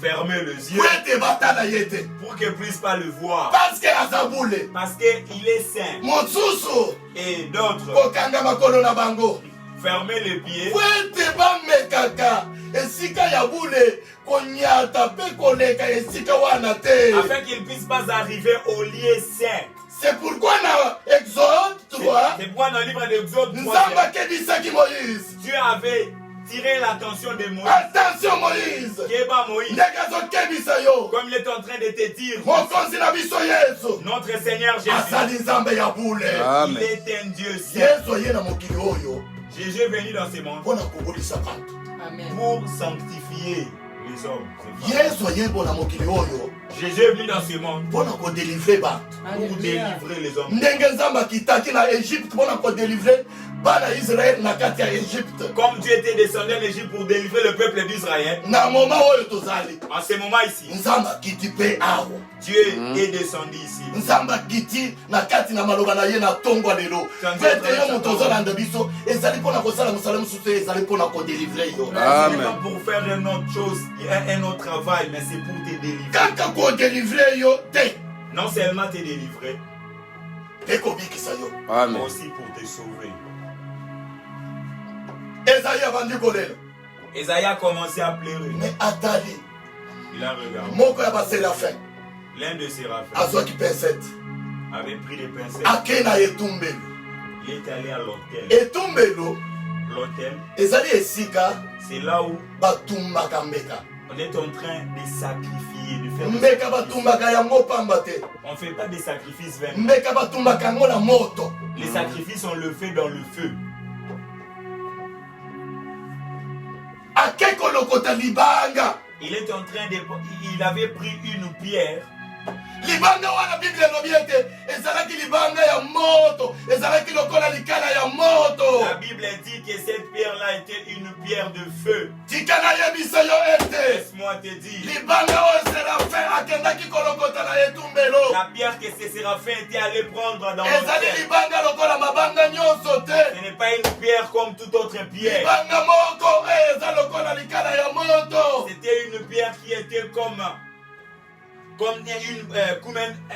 fermer les yeux po ete batala ye te pour qu'ils ne puissent pas le voir. parce que aza bule. Parce qu'il est saint. Mosusu Et d'autres, kokanga makolo na bango fermer les pieds po ete bamekaka esika ya bule konyata mpe koleka esika wana te. afin qu'ils ne puissent pas arriver au lieu saint. C'est pourquoi na Exode 3 C'est pourquoi dans le livre d'Exode 3, nzambe akebisaki Moïse. Dieu avait tiré l'attention de Moïse. Attention Moïse, Keba Moïse, ndenge azokebisa yo comme il est en train de te dire, mokonzi na biso Yesu notre Seigneur Jésus, azali nzambe ya bule. il Amen. est un Dieu saint. Yesu aye na mokili oyo Jésus est venu dans ce monde mpona kobulisa bato. Amen. pour sanctifier les hommes. C'est vrai. Yesu aye mpo na mokili oyo Jésus est venu dans ce monde mpona kodelivre bato. pour délivrer les hommes. Ndenge nzambe akitaki na Egypte mpona kodelivre bana Israel na kati ya Egypte. Comme Dieu était descendu en Égypte pour délivrer le peuple d'Israël, Na moma oyo tozali en ce moment ici, nzambe akiti mpe awa. Dieu est descendu ici. Nzambe akiti na kati na maloba na ye na tongo lelo. Pete yo moto ozolanda biso ezali mpona kosala mosala mosusu ezali mpona kodelivre yo. Ce n'est pas pour faire une autre chose, un autre travail, mais c'est pour te délivrer. Kaka kodelivre yo te Non seulement te délivrer, mpe kobikisa yo. mais Amen. aussi pour te sauver. Ezaïe abandi kolela Esaïe a commencé à pleurer. me atali Il a regardé. moko ya baserafin L'un de ses raffins azwaki pinsete avait pris des pincettes. ake na etumbelo. Il est allé à l'autel. Etumbelo L'autel, ezali esika c'est là où batumbaka mbeka. on est en train de sacrifier, de faire. Mbeka batumbaka yango pamba te. On ne fait pas des sacrifices vains. Mbeka batumbaka yango na moto. Les sacrifices, on le fait dans le feu. Ake kolokota libanga Il est en train de. Il avait pris une pierre libanga wana Bible elobi ete ezalaki libanga ya moto, ezalaki lokola likala ya moto. La Bible dit que cette pierre-là était une pierre de feu. Tikana yebisa yo ete Laisse-moi te dire, libanga oyo Séraphin akendaki kolokota na etumbelo. la pierre que ces séraphins étaient allés prendre dans Ezali l'autel, libanga lokola mabanga nyonso te. ce n'est pas une pierre comme toute autre pierre. Libanga moko eza lokola likala ya moto. C'était une pierre qui était comme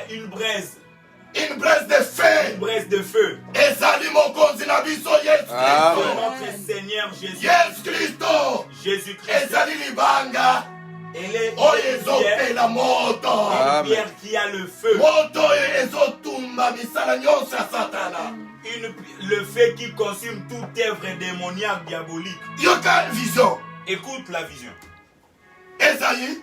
une braise. Une braise de feu. Une braise de feu. Ezali mokonzi na biso Yesu Amen. Kristo. Notre Seigneur Jésus. Yesu Kristo. Jésus-Christ. Ezali libanga Elle est oyo une pierre, ezopela moto. Amen. une pierre qui a le feu. Moto oyo ezotumba misala nyonso ya Satana. Le feu qui consume toute œuvre démoniaque diabolique. Yoka vision. Écoute la vision. Esaïe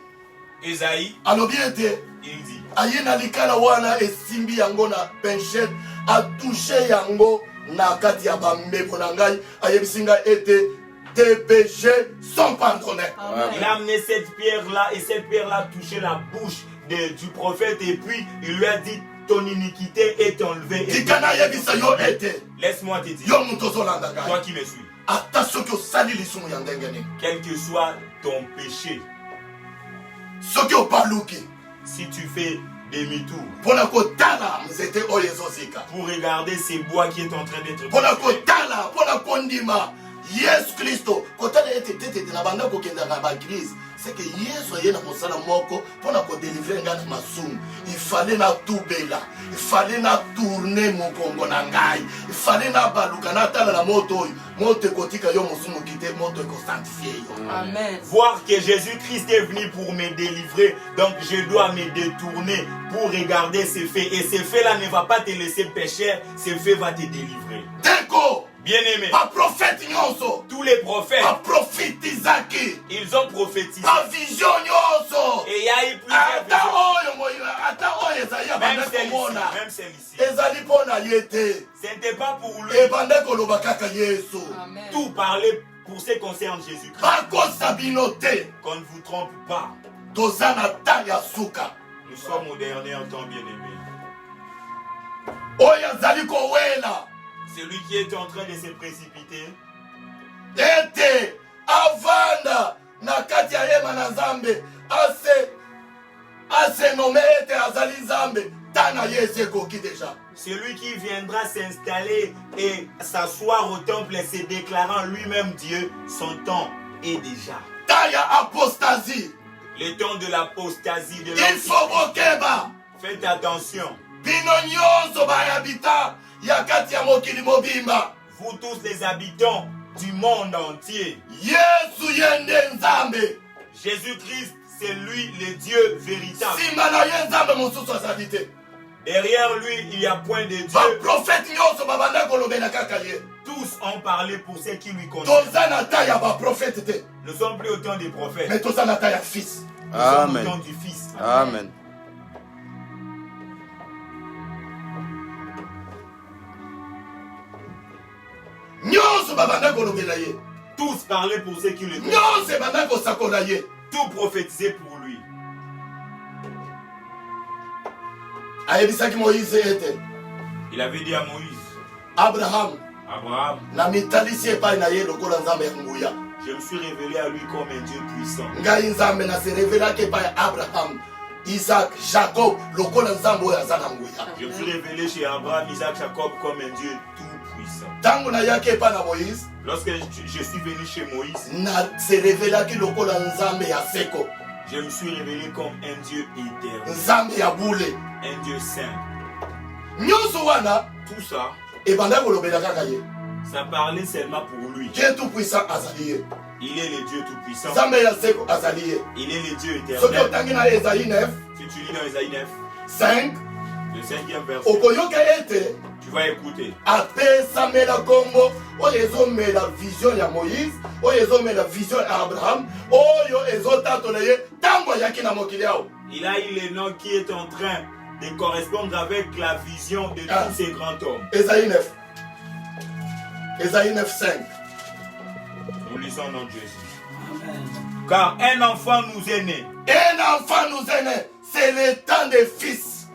Esaïe, alobi ete il dit, aye na likala wana esimbi yango na penchette atouche yango na kati ya bambepo na ngai ayebisi ngai ete tes péchés sont pardonnés. il a amené cette pierre-là et cette pierre-là a touché la bouche du prophète et puis il lui a dit, ton iniquité est enlevée. Tikana yebisa yo ete Laisse-moi te dire, yo mutu ozolanda toi ngai qui me suis, ata soki osali lisumu ya ndenge nini, quel que soit ton péché, soki opaluki si tu fais demi-tour mpona kotala nzete oyo ezozika, pour regarder ces bois qui est en train d'être mpona cultivés, kotala mpona kondima Yesu Kristo, kotala ete tete na banda kokendaka ba église, c'est que Yesu aye na mosala moko mpona kodélivrer ngai na masumu. Il fallait na tubela, il fallait na tourner mokongo na ngai, il fallait na baluka na tala na moto oyo, moto ekotika yo mosumu kite, moto ekosanctifie yo. Amen. voir que Jésus-Christ est venu pour me délivrer, donc je dois me détourner pour regarder ces faits. Et ces faits-là ne va pas te laisser pécher, ces faits va te délivrer. Teko Bien-aimé, ba prophète nyonso tous les prophètes, ba prophétisaki ils ont prophétisé. ba vision nyonso Et il y a eu plusieurs ata visions. oyo moyo ata oyo ezali ya Même banda celle-ci, komona même celle-ci. ezali mpona ye te, Ce n'était pas pour lui. ebanda koloba kaka Yesu. Amen. Tout parler pour ce qui concerne Jésus-Christ. bakosa bino te, Qu'on ne vous trompe pas. toza na ta ya suka Nous sommes au dernier temps, bien-aimé. oyo azali kowela Celui qui est en train de se précipiter, ete avanda na kati ya hema na nzambe ase nome ete azali nzambe tana ye esi ekoki deja. celui qui viendra s'installer et s'asseoir au temple et se déclarant lui-même Dieu, son temps est déjà. Ta ya apostasie Le temps de l'apostasie de il l'homme. faut bokeba Faites attention. bino nyonso bayabita ya kati ya mokili mobimba, Vous tous les habitants du monde entier. Yesu ye nde nzambe, Jésus-Christ, c'est lui le Dieu véritable. nsima na ye nzambe mosusu azali te. Derrière lui, il n'y a point de Dieu. baprofete nyonso babanda kolobela kaka ye. Tous ont parlé pour ce qui lui concerne. Toza na ta ya baprofete te, Nous ne sommes plus au temps des prophètes. mais toza na ta ya fils. Nous sommes au Amen. temps du Fils. Amen. Nyonso babanda kolobela ye, Tous parlaient pour ce qui lui concerne. nyonso ebanda kosakola ye. Tout prophétisé pour lui. Ayebisaki Moïse ete Il avait dit à Moïse, Abraham Abraham, na mitalisi epai na ye lokola nzambe ya nguya. je me suis révélé à lui comme un Dieu puissant. Ngai nzambe na se revelaki epai ya Abraham, Isaac, Jacob lokola nzambe oyo aza na nguya. Je me suis révélé chez Abraham, Isaac, Jacob comme un Dieu tout puissant. Ntango nayaki epai na Moïse, Lorsque je suis venu chez Moïse, na se revelaki lokola nzambe ya seko, je me suis révélé comme un Dieu éternel, nzambe ya bule. un Dieu saint. Nyonso wana Tout ça, ebanda kolobela kaka ye. ça parlait seulement pour lui. Dieu tout puissant azali ye, Il est le Dieu tout puissant. nzambe ya seko azali ye. Il est le Dieu Soki éternel. otangi na Esaïe 9 Si tu lis dans Isaïe 9, 5, le 5e verset, okoyoka ete tu vas écouter. apesamela kombo oyo ezomela vision ya Moïse, oyo ezomela vision ya Abraham, oyo ezotatola ye ntango ayaki na mokili awo. Il a eu le nom qui est en train de correspondre avec la vision de tous ces grands hommes. Esaïe 9. Esaïe 9, 5. Nous lisons au nom de Jésus. Car un enfant nous est né, Un enfant nous est né, c'est le temps des fils.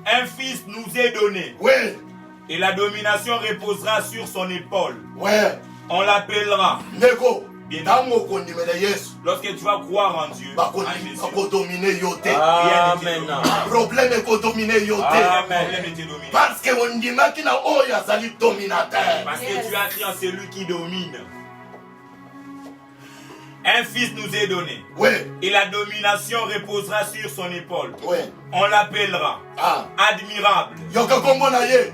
Un fils nous est donné. Oui, Et la domination reposera sur son épaule. oui. On l'appellera. Ndeko, Bien. tango kondimela Yesu, Lorsque tu vas croire en Dieu, en Jésus, bakodomine yo te. rien ne Amen. t'est Problème ekodomine yo te. Amen. Problème ne te domine. Parce que ondimaki na oyo azali dominateur. Parce que tu as cru en celui qui domine. Un fils nous est donné. Oui, Et la domination reposera sur son épaule. oui. On l'appellera Ah, admirable. yoka kombo na ye.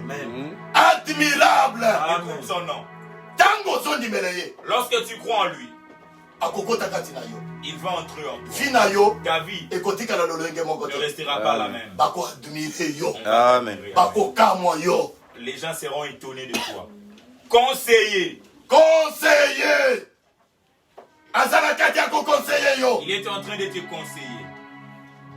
Admirable. Écoute son nom. Tango zondimela ye. Lorsque tu crois en lui, Akokota kati na yo. il va entrer en toi. Vie na yo Ta vie ekotika na lolenge moko ne te. restera pas la même. Bako admire yo. Amen. Bako kamwa yo. Les gens seront étonnés de toi. Conseiller. Conseiller. Azala kati ako conseiller yo. Il est en train de te conseiller.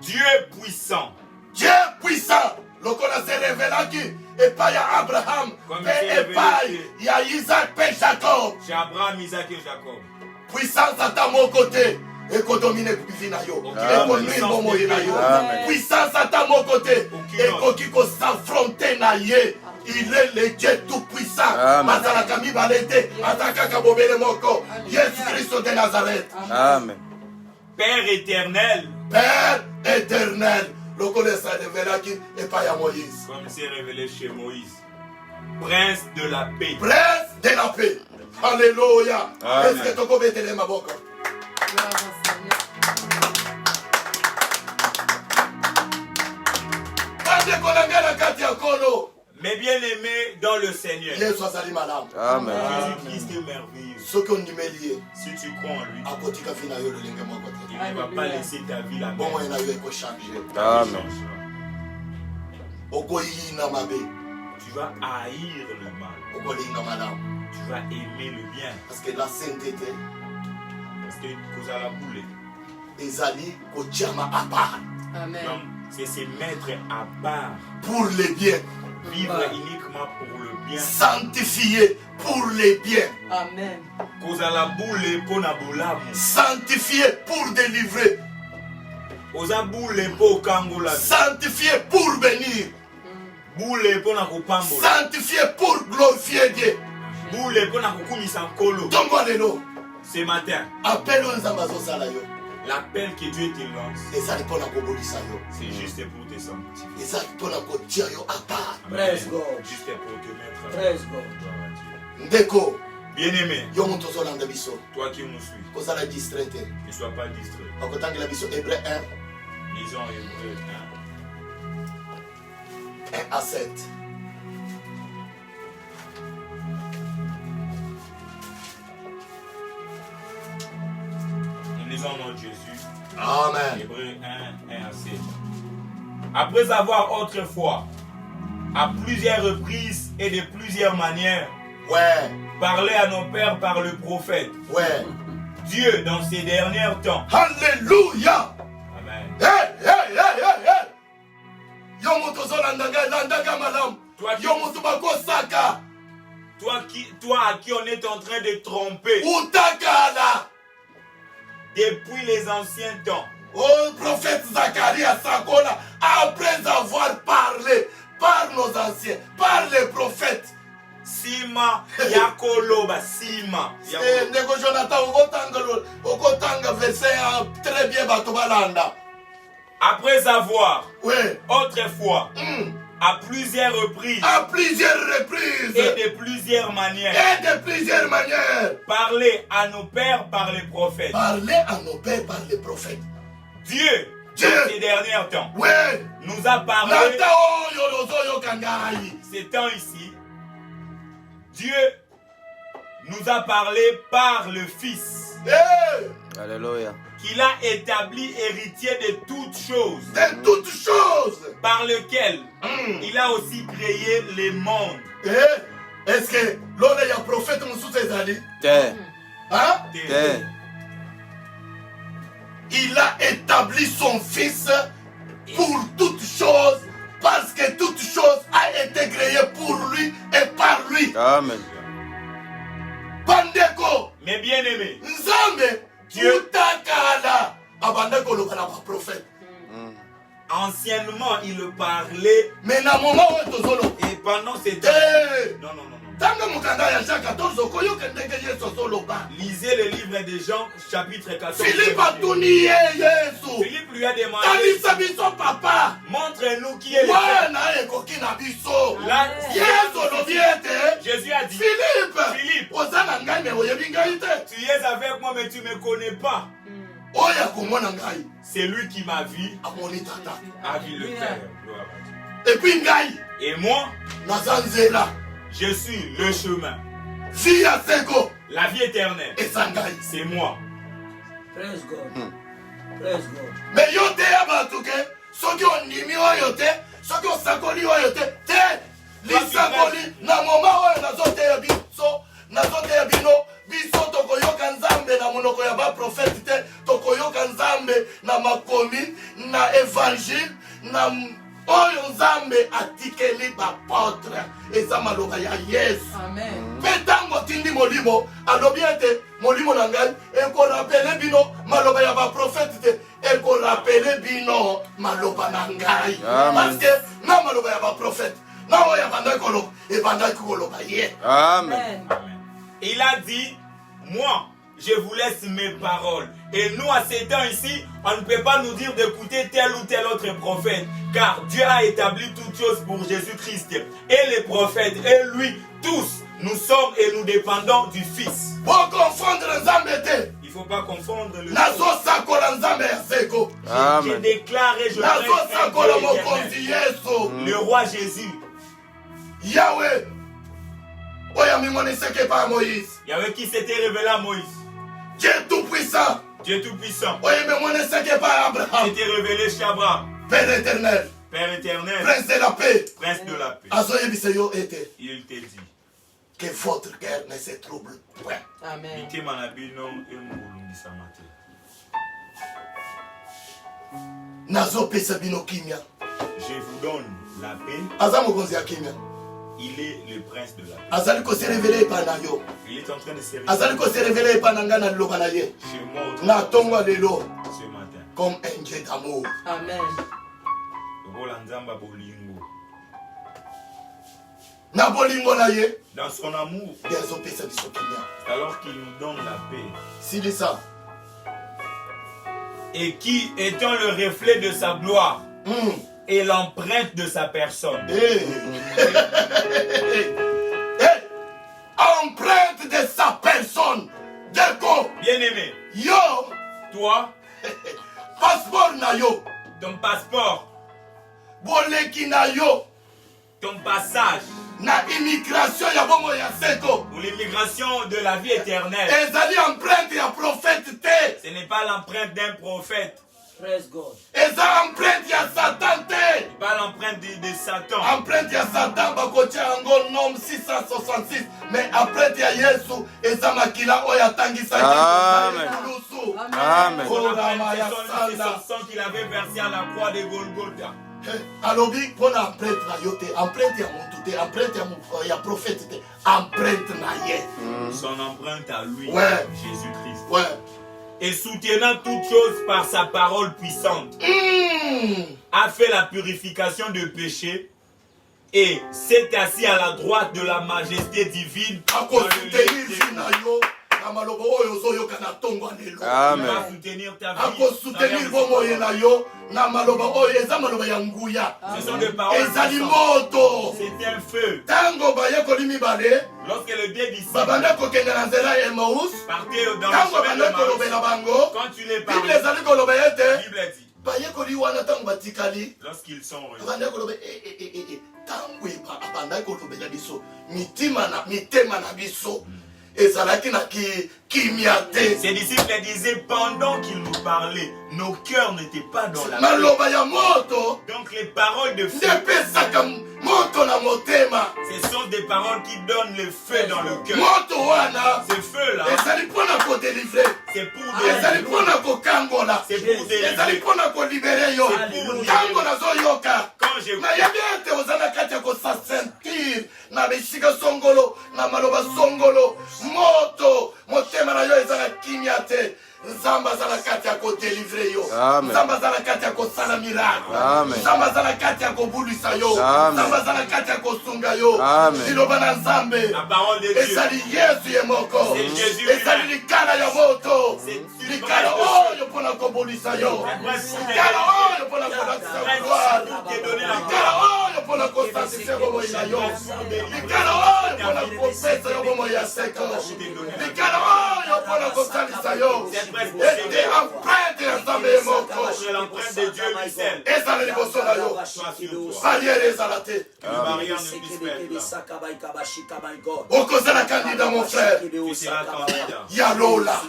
Dieu puissant. Dieu puissant. Lokola se révélaki epai ya Abraham Comme pe il s'est révélé epai ya Isaac pe Jacob. Chez Abraham, Isaac et Jacob. Puissance ata moko te ekodomine vie na yo. Ekonuire bomoi na yo. Amen. Puissance ata moko te Aucune ekoki s'affronter na ye. Il est le Dieu tout puissant. Amen. Azalaka mibale te azakaka bobele moko. Yesu Christ de Nazareth. Amen. Père éternel, Père éternel. Lokola sa révélaki epai ya Moïse. comme il s'est révélé chez Moïse. Prince de la paix. Prince de la paix. Alléluia. Amen. Est-ce que toko betele maboko? Kande kolanga na kati ya kolo. Mes bien-aimés dans le Seigneur. Yesu azali malamu. Amen. Jésus-Christ est merveilleux. Soki ondimeli ye Si tu crois en lui, akotika vi na yo lolenge moko te. il ne va pas laisser ta vie la même. Bomoi na yo ekochange. Amen. Okoyina mabe. Tu vas haïr le mal. Okolinga malamu. Tu vas aimer le bien. Parce que la sainteté Parce que vous allez la bouler. ezali kotiama à part Donc, c'est se mettre à part. pour les biens. Vivre uniquement pour le bien. Sanctifié pour les biens. Amen. Koza la boule pour na bolamu. Sanctifié pour délivrer. Oza boule pour kangola. Sanctifié pour bénir. Boule pour na kupambola. Sanctifié pour glorifier Dieu. Boule pour na kukumisa nkolo. Donc alléluia. Ce matin, Appelle nzambe azosala yo. l'appel que Dieu te lance, ezali mpona kobolisa yo. c'est juste pour te sanctifier. ezali mpona kotia yo à part. Amen. Praise God. Juste pour te mettre à Praise God. Gloire à Dieu. Ndeko Bien-aimé, yo moto ozolanda biso toi qui nous suis, kozala distrait te. ne sois pas distrait. bakotangela biso Hébreu 1 Lisons Hébreu 1 à 7. Nous lisons notre Jésus. Amen. Hébreu 1, 1 à 7. Après avoir autrefois, à plusieurs reprises et de plusieurs manières, Ouais, parlé à nos pères par le prophète, ouais. Dieu, dans ces derniers temps, Alléluia. Amen. Hey, hey, hey, hey, hey. Yo moto ozolandanga landanga malamu. Toi qui- Yo moto bakosaka. toi à qui on est en train de tromper Utakala. depuis les anciens temps, Oh, prophète Zacharie à Sakola, après avoir parlé par nos anciens, par les prophètes. Sima Yakoloba, Sima Yakoloba. Ndeko Jonathan, okotanga verset très bien batobalanda. Après avoir Oui. autrefois, à plusieurs reprises À plusieurs reprises. et de plusieurs manières, Et de plusieurs manières. parlé à nos pères par les prophètes, Parler à nos pères par les prophètes. Dieu, Dieu. dans ces derniers temps, Oui. nous a parlé, Nata oyo lozoyo kangai. ces temps ici, Dieu nous a parlé par le Fils, Hey. Alléluia. qu'il a établi héritier de toutes choses, De toutes choses. par lequel il a aussi créé les mondes. Eh. Est-ce que l'on est un prophète Moussou Ezali? Terre. Hein? Terre. Il a établi son fils pour toutes choses parce que toute chose a été créée pour lui et par lui. Amen. Bandeko, Mes bien-aimés, Nzambe, Dieu. utakala. Abandeko lokala ba prophète. anciennement, il parlait. Mais na moment où tozolo. Et pendant ces temps. Non, non, non, non. Tanga mukanda ya Jacques 14 okoyoka ndenge Yesu soloba. Lisez le livre de Jean, chapitre 14. Philippe a tuni Yesu. Philippe lui a demandé. Talisa biso papa. Montre-nous qui est le Ouais, Père. na ekoki na biso. Là, Yesu lobiete. Jésus a dit. Philippe. Ozana ngai me oyebi ngai te. Tu es avec moi, mais tu ne me connais pas. Oya komona ngai. C'est lui qui m'a vu. Amoni tata. A vu le Père. Gloire à Dieu. Et puis ngai. Et moi, Nazanzela. je suis le chemin. Vie ya seko. La vie éternelle. Esangai. C'est moi. Praise God. Praise God. Mais yo te ya batuke. Soki onimi oyo te. Soki osakoli oyo te. Te. Lisakoli. Na moma oyo nazote ya biso. Nazote ya bino. Biso tokoyoka nzambe na monoko ya ba prophète te. Tokoyoka nzambe na makomi. Na évangile. Na oyo nzambe atikeli bapotre. Eza maloba ya Yesu. Amen. Mpe ntango tindi molimo alobi ete molimo na ngai ekorapele bino maloba ya baprofete te ekorapele bino maloba na ngai. Parceke na maloba ya baprofete na oyo ebandaki koloba ebandaki koloba ye. Amen. Amen. Il a dit, moi, je vous laisse mes paroles. Et nous, à ces temps ici, on ne peut pas nous dire d'écouter tel ou tel autre prophète. Car Dieu a établi toutes choses pour Jésus-Christ. Et les prophètes, et lui, tous, nous sommes et nous dépendons du Fils. Pour confondre nzambe te. Il ne faut pas confondre le nazosakola nzambe ya seko. Je déclare et je nazosakola prêche mokonzi Yesu. le roi Jésus. Yahweh oyo amimonisaki epai ya Moïse. Yahweh qui s'était révélé à Moïse. Dieu tout-puissant Dieu Tout-Puissant. oyo emimonisaki epai ya Abraham. S'était révélé chez Abraham. Père éternel. Père éternel. Prince de la paix. Prince de la paix. azoyebisa yo ete Il te dit. que votre cœur ne se trouble point. Amen. Mitema na bino emulungisama te. nazopesa bino kimia. Je vous donne la paix. Aza mokonzi ya kimia. Il est le prince de la paix. azali kose révélé epai na yo. Il est en train de se azali révéler kose révélé epai na ngai na liloba na ye. chez moi na tongo lelo ce matin. comme un Dieu d'amour. Amen. Rola Nzamba Bolingo. na bolingo na ye Dans son amour, nde azopesa biso kimia. c'est alors qu'il nous donne la paix. silisa. Et qui, étant le reflet de sa gloire et l'empreinte de sa personne, empreinte de sa personne. Deko bien-aimé, yo toi, passeport na yo ton passeport, boleki na yo ton passage na immigration ya bongo ya seko pour l'immigration de la vie éternelle, ezali empreinte ya prophète te. ce n'est pas l'empreinte d'un prophète, Praise God. eza empreinte ya satan te. pas l'empreinte de Satan. empreinte ya satan bakotia yango nom 666 mais empreinte ya yesu eza makila oyo atangisaki Amen. kulusu. Amen. Son Oh, Rama empreinte, ya c'est son sanda. sang qu'il avait versé à la croix de Golgotha. alobi mpona empreinte na yo te empreinte ya motu te empreinte ya prophète te empreinte na ye. Son empreinte à lui, Ouais. Jésus-Christ. Ouais. Et soutenant toutes choses par sa parole puissante, a fait la purification de péché et s'est assis à la droite de la majesté divine. Dans le lieu akosoutenir vi céleste. na yo na maloba oyo ozoyoka na ntongo lelo. Il va Amen. soutenir ta vie. akosoutenir bomoye na yo na maloba oyo eza maloba ya nguya. Ce sont des paroles ezali puissantes. moto. C'est un feu. ntango bayekoli mibale Lorsque le deux disciples babanda kokende na nzela ya Emmaus partaient dans le ntango chemin de banda kolobela Emmaüs, bango quand tu les bible parles, ezali koloba la ete Bible dit, bayekoli wana ntango batikali lorsqu'ils sont revenus, babanda koloba ntango abandaki kolobela biso mitema na biso ezalaki na kimia te. ses disciples disaient pendant qu'ils nous parlaient, nos cœurs n'étaient pas dans la paix. maloba ya moto Donc les paroles de feu, nde epesaka moto na motema. ce sont des paroles qui donnent le feu dans le cœur. moto wana Ce feu-là, ezali mpona kodelivre, c'est pour ezali délivrer. mpona kokangola, C'est pour ezali délivrer. mpona kolibere yo. C'est pour ntango nazoyoka Quand quand j'écoute, nayebi ete oza na kati ya kosasentir na bisika songolo na maloba songolo moto motema na yo eza na kimia te. Nzambe aza na kati ya kodelivre yo. Amen. Nzambe aza na kati ya kosala miracle. Amen. Nzambe aza na kati ya kobulisa yo. Amen. Nzambe aza na kati ya kosunga yo. Amen. Liloba na Nzambe la parole de Dieu, ezali Yesu ye moko. C'est Jésus Ezali lui-même. likala ya moto. C'est une Likala vraie chose. oyo mpona kobulisa yo. Merci, Likala oyo mpona kolakisa gloire. Likala oyo mpona kosansise bomoi na yo. Likala oyo mpona kopesa yo bomoi ya seko. Likala oyo mpona kosalisa yo. Ete empreinte ya Nzambe ye moko. C'est l'empreinte de Dieu lui seul. Ezala liboso na yo. Sois sur toi. Barrière ezala te. Que le barrière ne puisse pas être là. Okozala candidat mon frère. Tu seras candidat. Ya lola.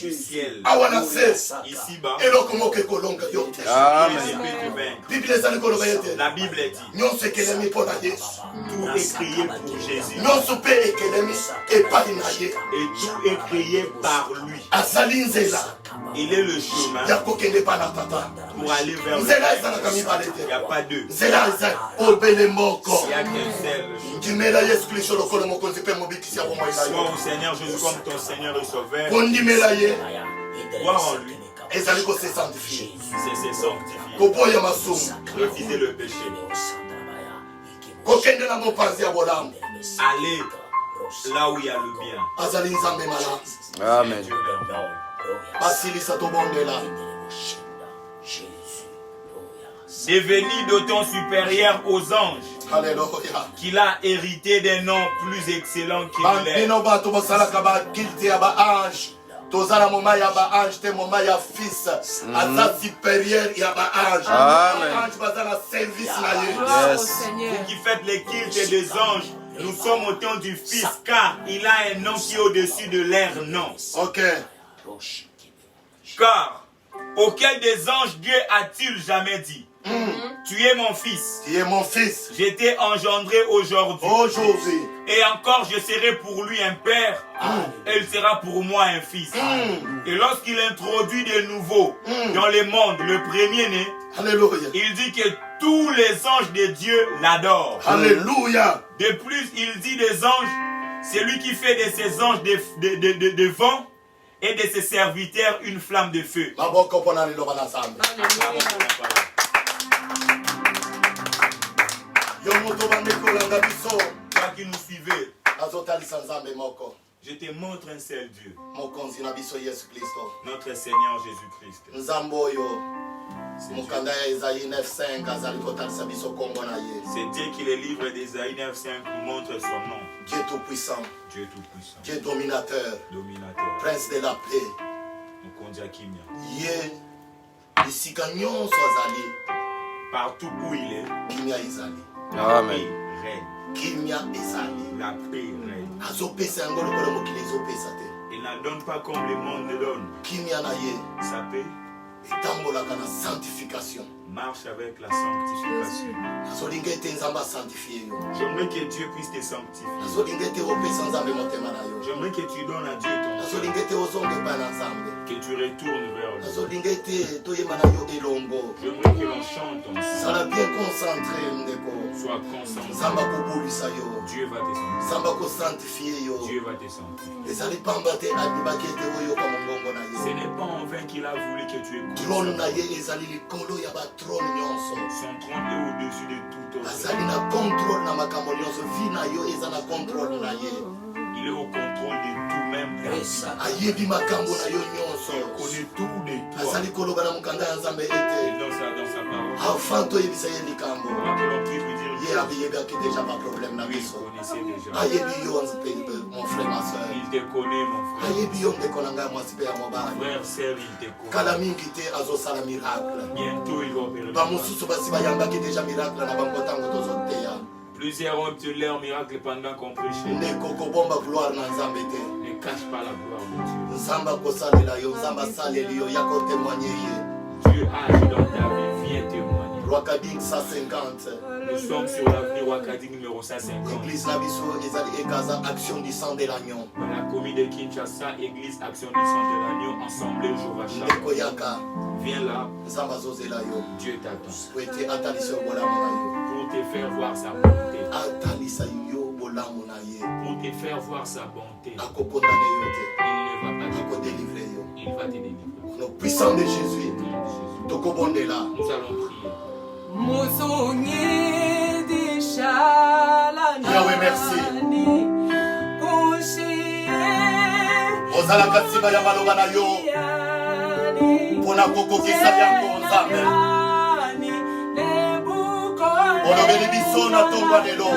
Du ciel. Awana se. Ici-bas, Eloko moko ekolonga yo te. Amen. il peut te vaincre. Bible ezali koloba ete. La Bible dit, Nyonso ekelemi mpo na Yesu. tout est créé pour Jésus. Nyonso mpe ekelemi epai na ye. Et tout est créé par lui. Azali nzela Il est le chemin ya kokende epai na tata. pour aller vers le Nzela Père. ezalaka mibale Il n'y te. a pas deux. Nzela eza obele moko. Il n'y a qu'un seul. ndimela Yesu Kristo lokola mokonzi mpe mobikisi ya bomoi na Sois yo. au Seigneur Jésus comme ton Seigneur et Sauveur. kondimela ye Croire en lui, ezali kosesantifie. c'est se sanctifier. koboya masumu. Refuser le péché. kokende na mopanzi ya bolamu. Aller là où il y a le bien. azali nzambe malamu. Amen. Dieu même. basilisa tobondela. Devenu d'autant supérieur aux anges, Alléluia. qu'il a hérité des noms plus excellents qu'il est. bino bato basalaka bakilite ya baange toza na moma ya baange te moma ya fils aza supérieur ya baange. Amen. baange baza na service na ye. Yes. Vous qui faites les cultes des anges, nous sommes au temps du Fils, car il a un nom qui est au-dessus de leur nom. Ok. Car auquel des anges Dieu a-t-il jamais dit, tu es mon fils, Tu es mon fils. je t'ai engendré aujourd'hui, Aujourd'hui. et encore je serai pour lui un père, et il sera pour moi un fils. Et lorsqu'il introduit de nouveau dans le monde le premier-né, Alléluia. il dit que tous les anges de Dieu l'adorent. Alléluia. De plus, il dit des anges, c'est lui qui fait de ses anges de vent et de ses serviteurs une flamme de feu. maboko mpona liloba na Nzambe. yo moto bandekolanga biso Toi qui nous suivez, azotalisa Nzambe moko je te montre un seul Dieu, mokonzi na biso Yesu Kristo. notre Seigneur Jésus-Christ. Nzambe oyo C'est Dieu. mokanda ya Esaïe 9:5 azali kotalisa biso kombo na ye. C'est Dieu qui, le livre d'Ésaïe 9:5, nous montre son nom. Dieu tout-puissant, Dieu tout-puissant, Dieu dominateur, dominateur, prince de la paix. Mukonzi Kimia. ye esika nyonso azali Partout où il est, kimia ezali. Amen. il règne. Kimia ezali. La paix règne. azopesa yango lokola mokili ezopesa te. Il n'en donne pas comme le monde le donne. kimia na ye Sa paix etambolaka na sanctification. marche avec la sanctification. nazolinga ete nzambe asanctifie yo. J'aimerais que Dieu puisse te sanctifier. nazolinga ete opesa nzambe motema na yo. J'aimerais que tu donnes à Dieu ton cœur, nazolinga ete ozonga epai na nzambe. que tu retournes vers lui. nazolinga ete toyeba na yo elongo. J'aimerais que l'on chante ensemble. zala bien concentré ndeko. Sois concentré. nzambe akobulisa yo. Dieu va te sanctifier. nzambe akosanctifie yo. Dieu va te sanctifier. ezali pamba te abibaki ete oyoka mongongo na Ce ye. n'est pas en vain qu'il a voulu que tu écoutes. trone na ye ezali likolo ya batrone nyonso. Son trône est au-dessus de tout autre. azali na contrôle na makambo nyonso. vi na yo eza na contrôle na ye. Il est au contrôle de tout, même ta vie. ayebi makambo na yo nyonso. Il connaît tout de toi. azali koloba na mokanda ya nzambe Et ete dans sa parole, afin toyebisa ye likambo. pour que l'on puisse lui dire ye abiyebaki deja baproblème na oui, il biso. connaissait déjà. ayebi yo mon frère ma soeur. Il te connaît, mon frère. ayebi yo ndeko na ngai mwasi mpe ya mobali. Frère, sœur, il te kala connaît. mingi te azosala miracle. Bientôt, il va opérer. bamosusu basi bayambaki deja miracle na bango ntango tozoteya. Plusieurs ont obtenu leur miracle pendant qu'on prêchait. ndeko kobomba gloire na nzambe te. Ne cache pas la gloire de Dieu. nzambe akosalela yo. nzambe asaleli yo ya kotémoigne ye. Dieu agi dans ta vie, viens témoigner. Rwakading 150. Nous sommes sur l'avenue Wakading numéro 150. Église Labiso, Ezali Ekaza, Action du sang de l'agneau. Dans la commune de Kinshasa, Église Action du Sang de l'Agneau, Assemblée Jovacha. Nekoyaka, Viens là, Zambazo Zelayo. Dieu t'attend. Souhaitez Ataliso Bolamonayo. Pour te faire voir sa bonté. Atalisa yo Bolamonaye. Pour te faire voir sa bonté. Akopondane yote. Il ne va pas te Akodélivrer yo. Il va te délivrer. Au nom puissant de Jésus. Au nom de Jésus. Tokobondela. Nous allons prier. Yahweh, merci. Ozala katsiba ya maloba na yo. Pona kokokisa yango Nzambe. Olobeli biso na tongwa lelo.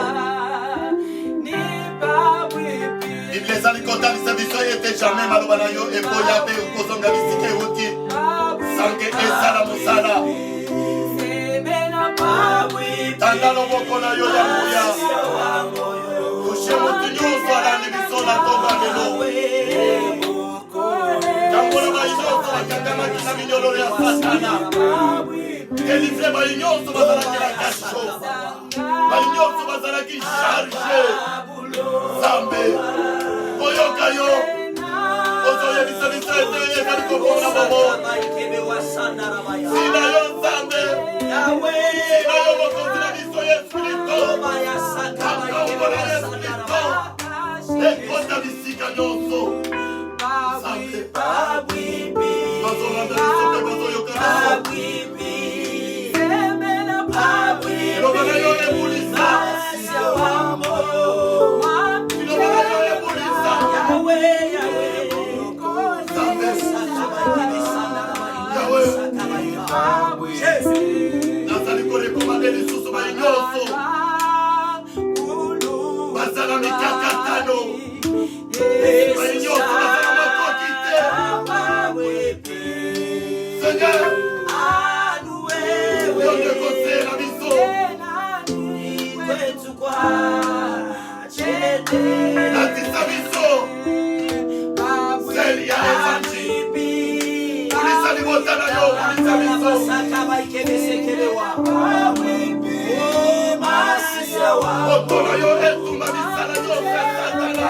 Bible ezali kotalisa biso ete jamais maloba na yo ekoya mpe kozonga bisika euti sanke ezala mosala. Tanda loboko na yo ya nguya. Tushe motu nyonso alandi biso na tongwa lelo. Tangola bainyoso bakangamaki na minyololo ya Satana. Délivre bainyoso bazalaki na kasho. Bainyoso bazalaki charge. Nzambe oyoka yo ozoyebisa biso ete ezali kopona bobo. Sina yo Nzambe. Sina yo mokonzi na biso Yesu Kristo. Akombo na Yesu Kristo. Ekota bisika nyonso. Nzambe bazolanda biso mpe bazoyoka biso. Loba na yo ebulisa. Loba na yo ebulisa. Nazali korekomande lisusu bainyoso bazala mikakatano bainyoso bazala makoki te. Seigneur yonde kosela biso natisa biso seli ya evanji ulisa libota na yo ulisa biso moto na yo etumba misala nyonso ya Satana na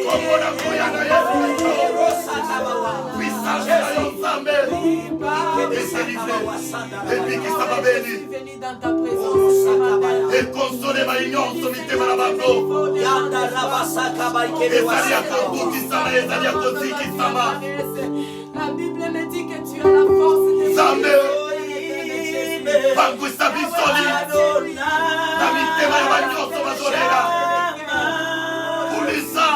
kombo na koya na Yesu Kristo. Puissance na yo Nzambe eselivre ebikisa babeli ekonsole bainyoso mitema na bango ezali ya kobukisama ezali ya kozikisama. Nzambe bangwisa bisoli na mitema ya banyoso bazolela ulisa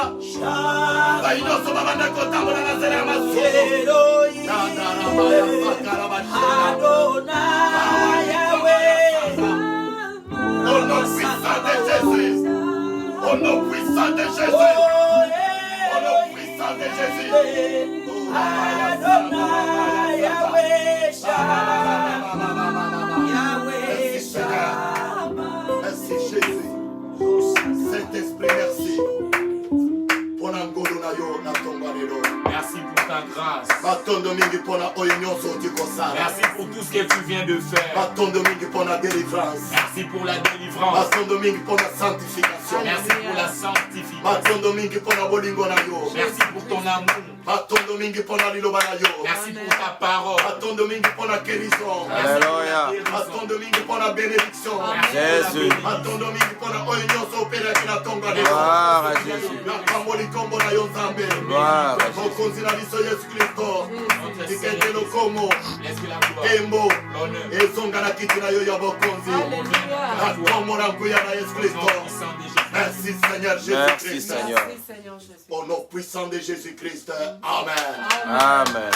bainyoso babanda kotambola na nzela ya masumu. Au nom puissant de Jésus. Au nom puissant de Jésus. Au nom puissant de Jésus. Merci Seigneur. Merci Jésus. Saint-Esprit, merci. Merci pour ta grâce. Merci pour tout ce que tu viens de faire. Merci pour la délivrance. Merci pour la sanctification. Merci pour ton amour. Merci pour ta parole. Alléluia. Bénédiction. Jésus. Gloire à Jésus. Gloire à Merci Seigneur Jésus-Christ. Merci Seigneur. Au nom puissant de Jésus-Christ. Amen. Amen.